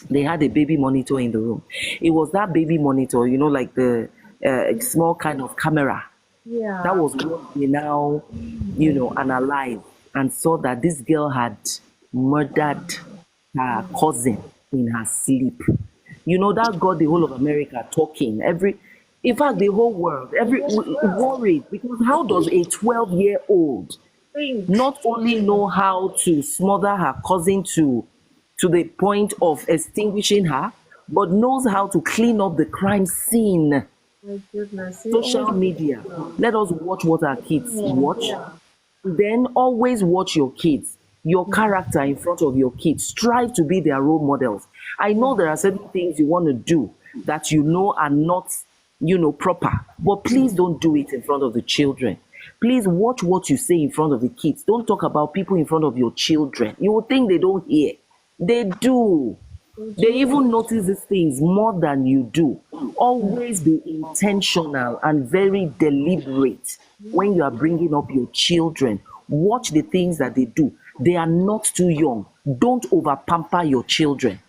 They had a baby monitor in the room. It was that baby monitor, like the small kind of camera. Yeah. That was what they now, analyzed and saw that this girl had murdered her cousin in her sleep. That got the whole of America talking. In fact, the whole world, worried, because how does a 12-year-old not only know how to smother her cousin to the point of extinguishing her, but knows how to clean up the crime scene? My goodness. Social media. Let us watch what our kids watch. Then always watch your kids, your character in front of your kids. Strive to be their role models. I know there are certain things you want to do that are not, proper, but please don't do it in front of the children. Please watch what you say in front of the kids. Don't talk about people in front of your children. You would think they don't hear. They do. They even notice these things more than you do. Always be intentional and very deliberate when you are bringing up your children. Watch the things that they do. They are not too young. Don't over pamper your children.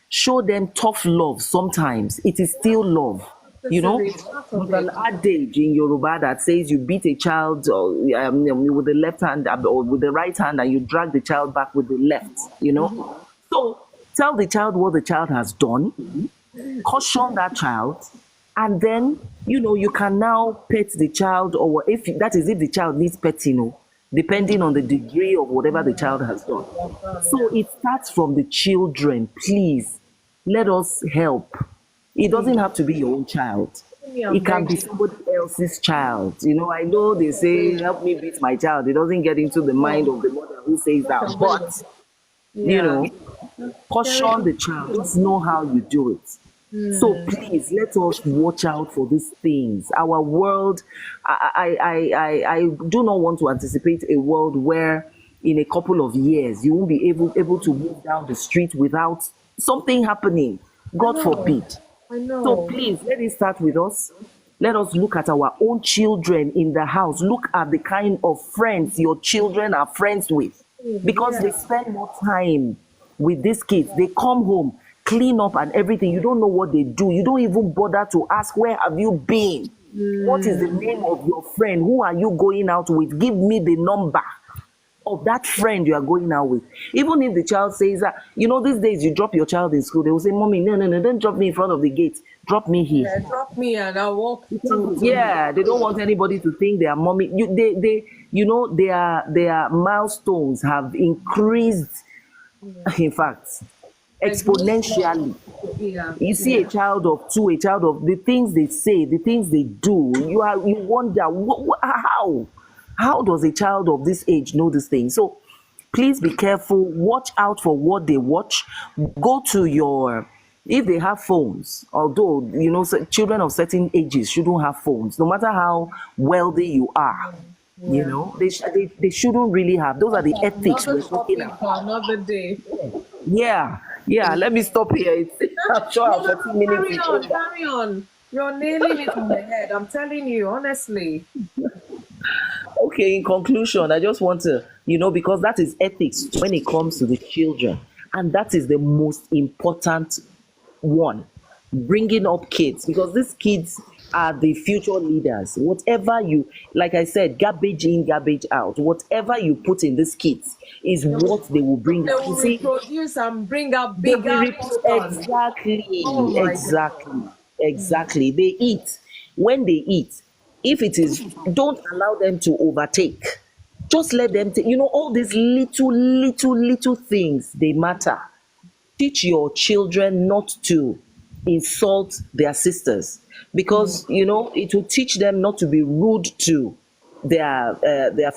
Show them tough love sometimes. It is still love. You know, Necessary part of there's an it. adage in Yoruba that says you beat a child with the left hand or with the right hand and you drag the child back with the left, you know. So tell the child what the child has done, caution that child, and then you can now pet the child, or if that is if the child needs petting, depending on the degree of whatever the child has done. So it starts from the children. Please let us help. It doesn't have to be your own child. I'm It can be begging. somebody else's child. I know they say help me beat my child. It doesn't get into the mind of the mother who says that, but you Yeah. know caution the child. Just know how you do it. So please let us watch out for these things. Our world, I do not want to anticipate a world where in a couple of years you won't be able to move down the street without something happening. I God know. forbid. I So know. please let it start with us. Let us look at our own children in the house. Look at the kind of friends your children are friends with, because they Yeah. spend more time with these kids. They come home, clean up and everything. You don't know what they do. You don't even bother to ask, where have you been? What is the name of your friend? Who are you going out with? Give me the number of that friend you are going out with. Even if the child says that, these days you drop your child in school, they will say, Mommy, no, no, no, don't drop me in front of the gate. Drop me here. Yeah. Drop me and I'll walk to. Yeah, they don't want anybody to think their mommy. Their milestones have increased, in fact, Exponentially. exponentially. Yeah. You see a Yeah. child of two, a child of the things they say, the things they do. You wonder how does a child of this age know this thing? So please be careful. Watch out for what they watch. Go to your if they have phones, although children of certain ages shouldn't have phones, no matter how wealthy you are. Yeah. They shouldn't really have. Those are the ethics Another we're talking topic for about. another day. Yeah. Let me stop here. I'm sure No, our no, 40 no, minutes carry is on, over. carry on. You're nailing it on the head. I'm telling you, honestly. Okay, in conclusion, I just want to, because that is ethics when it comes to the children. And that is the most important one. Bringing up kids, because these kids are the future leaders. Whatever like I said, garbage in, garbage out. Whatever you put in these kids is They will, what they will bring they out. You will see, reproduce and bring out they will bigger ones. Oh exactly, my God. exactly. They eat. When they eat, if it is, don't allow them to overtake. Just let them take. All these little things, they matter. Teach your children not to insult their sisters, because it will teach them not to be rude to their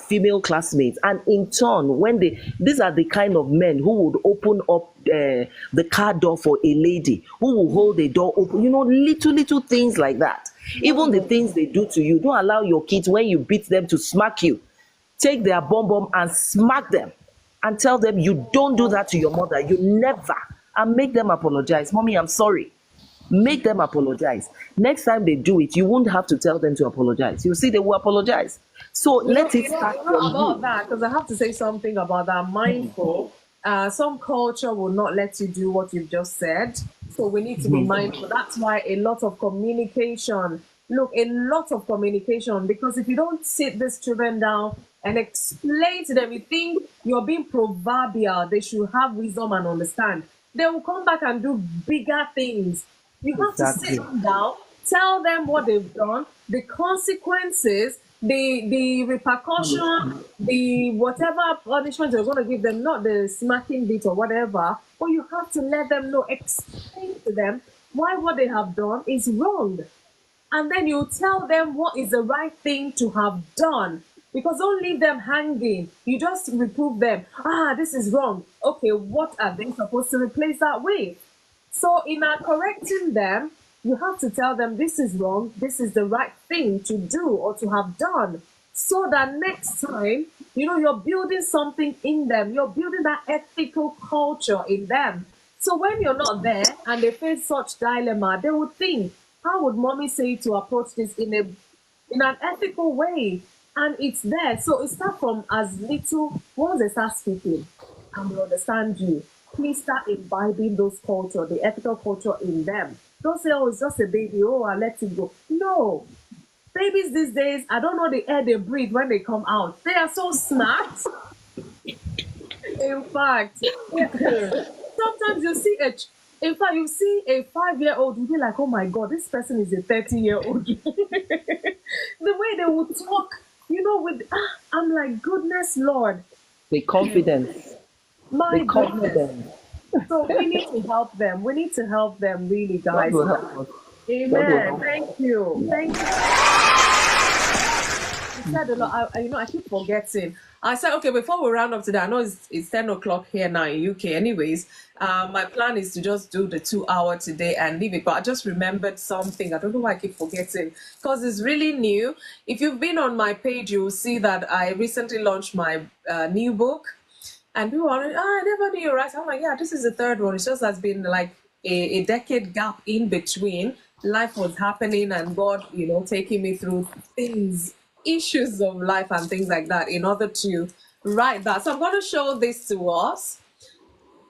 female classmates. And in turn, when these are the kind of men who would open up the car door for a lady, who will hold the door open, little things like that. Even the things they do to you, don't allow your kids, when you beat them, to smack you. Take their bum and smack them and tell them, you don't do that to your mother. You never. And make them apologize. Mommy, I'm sorry. Make them apologize. Next time they do it, you won't have to tell them to apologize. You see, they will apologize. So You know, let it you know, start you know from about you. that, because I have to say something about that. Mindful. Some culture will not let you do what you've just said. So we need to be mindful. That's why a lot of communication. Look, a lot of communication. Because if you don't sit these children down and explain to them, you think you're being proverbial, they should have wisdom and understand. They will come back and do bigger things. You have to sit Exactly. them down, tell them what they've done, the consequences, the repercussion, the whatever punishment you're going to give them, not the smacking bit or whatever, but you have to let them know, explain to them why what they have done is wrong. And then you tell them what is the right thing to have done. Because don't leave them hanging. You just reprove them. This is wrong. Okay, what are they supposed to replace that with? So, in our correcting them, you have to tell them this is wrong, this is the right thing to do or to have done. So that next time, you're building something in them, you're building that ethical culture in them. So, when you're not there and they face such dilemma, they would think, how would mommy say to approach this in an ethical way? And it's there. So, it starts from as little once they start speaking. and will understand you. Please start imbibing those culture, the ethical culture in them. Don't say, oh, it's just a baby, oh, I'll let it go. No. Babies these days, I don't know the air they breathe when they come out. They are so smart. In fact, sometimes you see in fact, you see a 5-year-old, you'll be like, oh my God, this person is a 30-year-old. The way they would talk, I'm like, goodness, Lord. The confidence. My The goodness. confidence. So we need to help them. We need to help them, really, God guys. will help us. God will Amen. help us. Thank you. Thank you. You said a lot. I keep forgetting. I said, okay, before we round up today, I know it's 10 o'clock here now in UK anyways. My plan is to just do the 2 hour today and leave it. But I just remembered something. I don't know why I keep forgetting because it's really new. If you've been on my page, you'll see that I recently launched my new book. And people are like, I never knew you, right? I'm like, yeah, this is the third one. It's just has been like a decade gap in between. Life was happening and God, taking me through things, issues of life and things like that in order to write that. So I'm going to show this to us.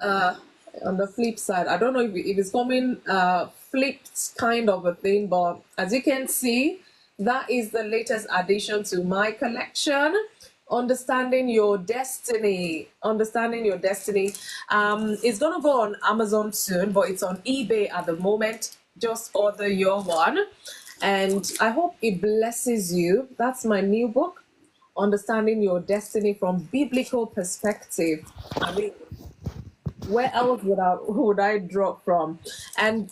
On the flip side, I don't know if it's coming flipped kind of a thing, but as you can see, that is the latest addition to my collection. Understanding Your Destiny. Understanding Your Destiny. It's gonna go on Amazon soon, but it's on eBay at the moment. Just order your one, and I hope it blesses you. That's my new book, Understanding Your Destiny from Biblical Perspective. I mean, where else would I drop from? And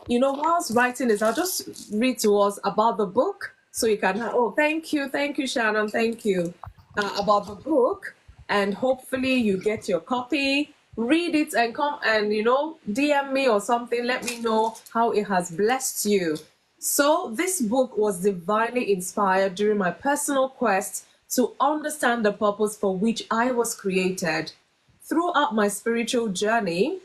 whilst writing this, I'll just read to us about the book so you can. Oh, thank you, Shannon, thank you about the book, and hopefully you get your copy. Read it and come and DM me or something. Let me know how it has blessed you. So this book was divinely inspired during my personal quest to understand the purpose for which I was created. Throughout my spiritual journey,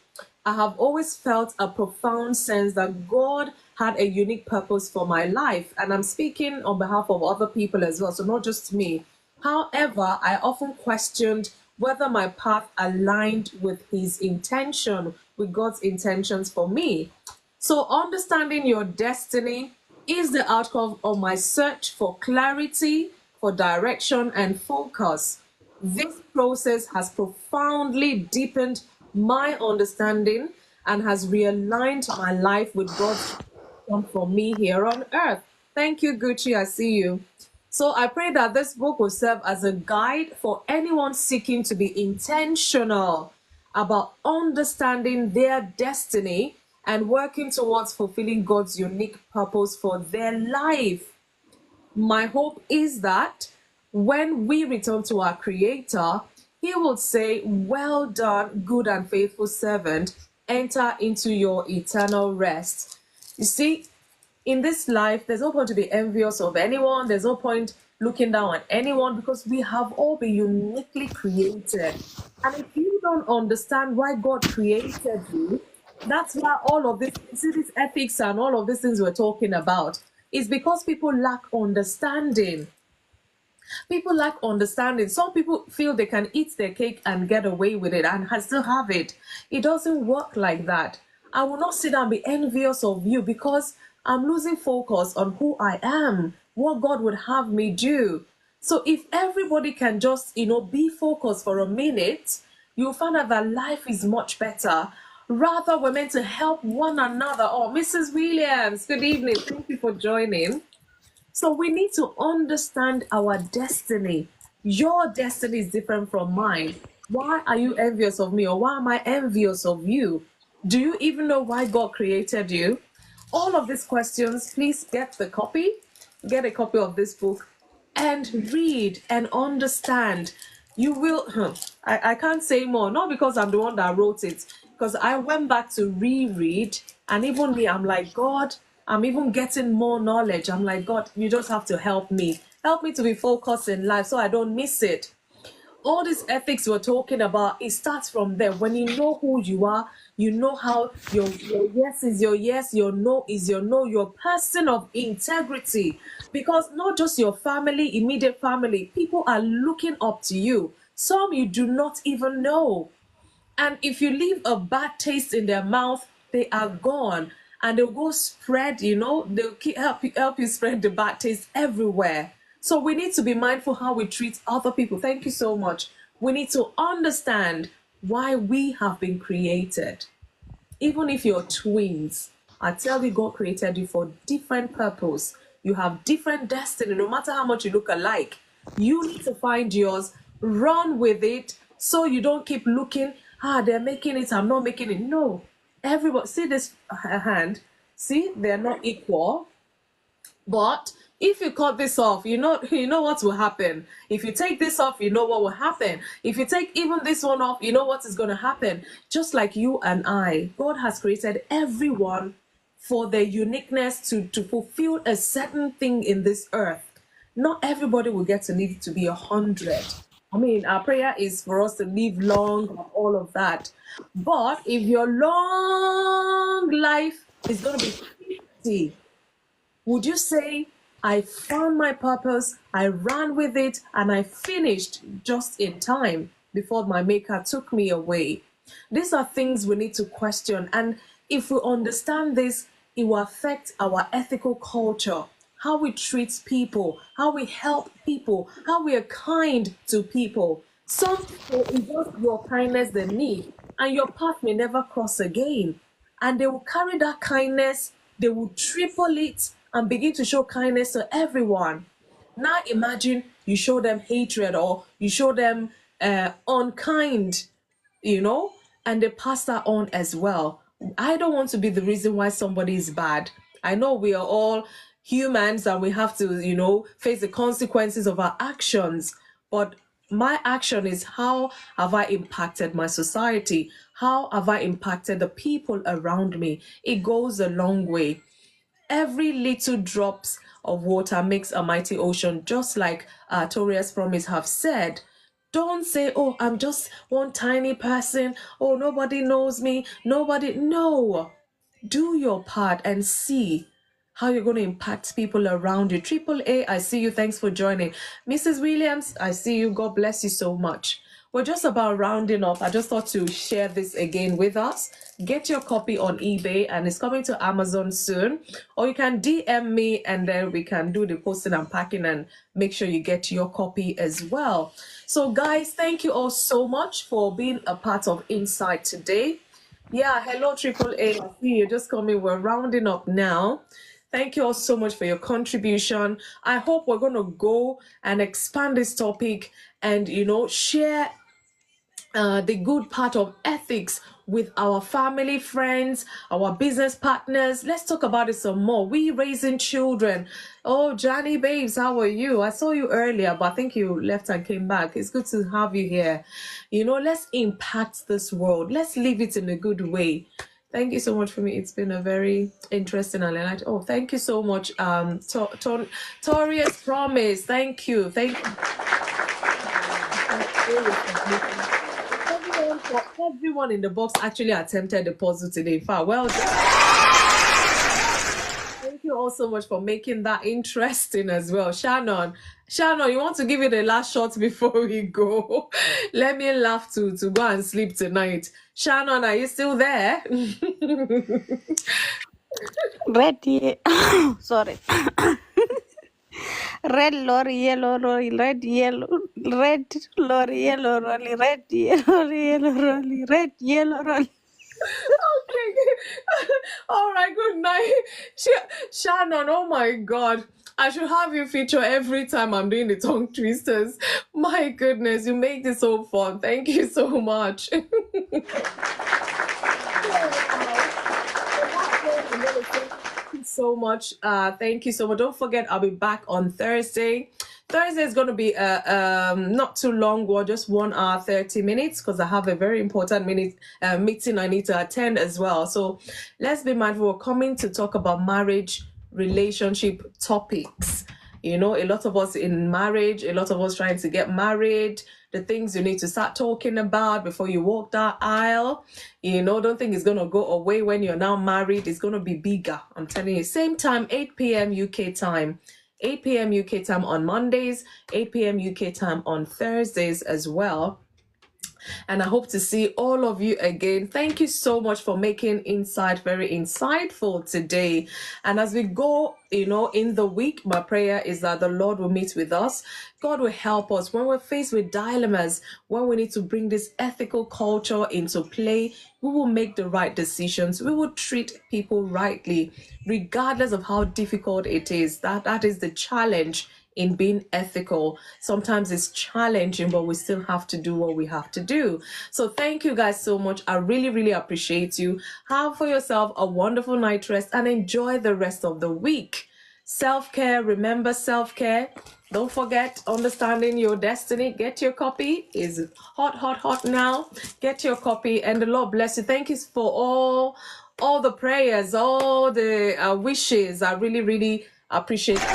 I have always felt a profound sense that God had a unique purpose for my life. And I'm speaking on behalf of other people as well, so not just me. However, I often questioned whether my path aligned with His intention, with God's intentions for me. So, understanding your destiny is the outcome of my search for clarity, for direction, and focus. This process has profoundly deepened my understanding and has realigned my life with God's plan for me here on earth. Thank you, Gucci. I see you. So I pray that this book will serve as a guide for anyone seeking to be intentional about understanding their destiny and working towards fulfilling God's unique purpose for their life. My hope is that when we return to our Creator, He will say, well done, good and faithful servant, enter into your eternal rest. You see, in this life, there's no point to be envious of anyone. There's no point looking down on anyone because we have all been uniquely created. And if you don't understand why God created you, that's why all of this, see, this ethics and all of these things we're talking about, is because people lack understanding. People lack understanding. Some people feel they can eat their cake and get away with it and still have it. It doesn't work like that. I will not sit down and be envious of you because I'm losing focus on who I am, what God would have me do. So if everybody can just, be focused for a minute, you'll find out that life is much better. Rather, we're meant to help one another. Oh, Mrs. Williams, good evening. Thank you for joining. So we need to understand our destiny. Your destiny is different from mine. Why are you envious of me, or why am I envious of you? Do you even know why God created you? All of these questions, please get a copy of this book and read and understand. You will, I can't say more, not because I'm the one that wrote it, because I went back to reread, and even me, I'm like, God, I'm even getting more knowledge. I'm like, God, you just have to help me. Help me to be focused in life so I don't miss it. All these ethics we're talking about, it starts from there. When you know who you are, you know how your yes is your yes, your no is your no, you're a person of integrity. Because not just your family, immediate family, people are looking up to you. Some you do not even know. And if you leave a bad taste in their mouth, they are gone. And they'll go spread, they'll help you spread the bad taste everywhere. So we need to be mindful how we treat other people. Thank you so much. We need to understand why we have been created. Even if you're twins, I tell you, God created you for different purpose. You have different destiny, no matter how much you look alike. You need to find yours, run with it, so you don't keep looking, they're making it, I'm not making it. No. Everybody, see this hand? See, they're not equal. But if you cut this off, you know what will happen. If you take this off, you know what will happen. If you take even this one off, you know what is going to happen. Just like you and I, God has created everyone for their uniqueness to fulfill a certain thing in this earth. Not everybody will get to live to be 100. I mean, our prayer is for us to live long and all of that. But if your long life is going to be 50, would you say, I found my purpose, I ran with it, and I finished just in time before my maker took me away? These are things we need to question. And if we understand this, it will affect our ethical culture, how we treat people, how we help people, how we are kind to people. Some people, it's just your kindness they need, and your path may never cross again. And they will carry that kindness, they will triple it and begin to show kindness to everyone. Now imagine you show them hatred or you show them unkind, and they pass that on as well. I don't want to be the reason why somebody is bad. I know we are all humans and we have to, face the consequences of our actions. But my action is, how have I impacted my society? How have I impacted the people around me? It goes a long way. Every little drops of water makes a mighty ocean, just like Toria's promise have said. Don't say, oh, I'm just one tiny person. Oh, nobody knows me. No. Do your part and see how you're going to impact people around you. Triple A, I see you. Thanks for joining. Mrs. Williams, I see you. God bless you so much. We're just about rounding up. I just thought to share this again with us. Get your copy on eBay and it's coming to Amazon soon. Or you can DM me and then we can do the posting and packing and make sure you get your copy as well. So guys, thank you all so much for being a part of Insight today. Yeah, hello Triple A. I see you just coming. We're rounding up now. Thank you all so much for your contribution. I hope we're going to go and expand this topic and, share the good part of ethics with our family, friends, our business partners. Let's talk about it some more. We raising children. Oh, Johnny babes, how are you? I saw you earlier, but I think you left and came back. It's good to have you here. Let's impact this world. Let's live it in a good way. Thank you so much for me. It's been a very interesting and enlightening. Oh, thank you so much, Toria's promise. Thank you. Everyone in the box actually attempted the puzzle today. Well done. Thank you all so much for making that interesting as well. Shannon, you want to give it a last shot before we go? Let me laugh to go and sleep tonight. Shannon, are you still there? Red, sorry. Red lorry, yellow lorry, red, yellow, red lorry, yellow lorry, red, yellow, yellow lorry, red, yellow lorry. Okay. All right, good night. Shannon, oh my God. I should have you feature every time I'm doing the tongue twisters. My goodness, you make this so fun. Thank you so much. Thank you so much. Thank you so much. Don't forget, I'll be back on Thursday. Thursday is going to be not too long, or just 1 hour 30 minutes, because I have a very important meeting I need to attend as well. So let's be mindful. We're coming to talk about marriage relationship topics. A lot of us in marriage, a lot of us trying to get married, the things you need to start talking about before you walk that aisle. Don't think it's going to go away when you're now married. It's going to be bigger. I'm telling you. Same time, 8 p.m. UK time. 8 p.m. UK time on Mondays, 8 p.m. UK time on Thursdays as well. And I hope to see all of you again. Thank you so much for making Insight very insightful today. And as we go, in the week, my prayer is that the Lord will meet with us. God will help us when we're faced with dilemmas, when we need to bring this ethical culture into play. We will make the right decisions. We will treat people rightly, regardless of how difficult it is. That is the challenge in being ethical. Sometimes it's challenging, but we still have to do what we have to do. So thank you guys so much. I really, really appreciate you. Have for yourself a wonderful night rest and enjoy the rest of the week. Self-care, remember self-care. Don't forget Understanding Your Destiny. Get your copy. It's hot now. Get your copy and the Lord bless you. Thank you for all the prayers, all the wishes. I really, really appreciate it.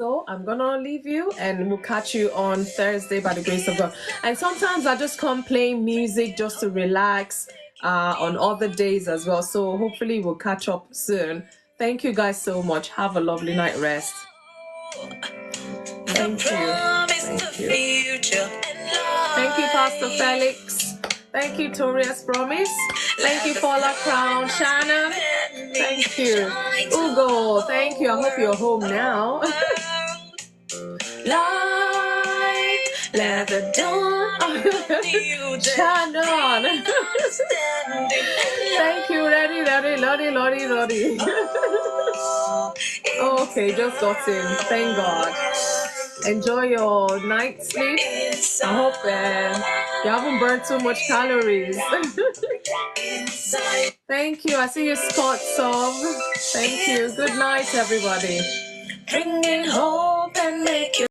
So I'm gonna leave you and we'll catch you on Thursday by the grace of God. And sometimes I just come playing music just to relax on other days as well. So hopefully we'll catch up soon. Thank you guys so much. Have a lovely night rest. Thank you. Thank you. Thank you, Pastor Felix. Thank you, Toria's Promise. Thank you, Paula Crown. Shannon. Thank you. Ugo, thank you. I hope you're home now. Light, let the dawn. Shannon. Thank you, Lottie. Okay, just got in. Thank God. Enjoy your night sleep. I hope you haven't burned too much calories. Thank you. I see you, Scott Sov. Thank you. Good night, everybody. Bringing hope and make you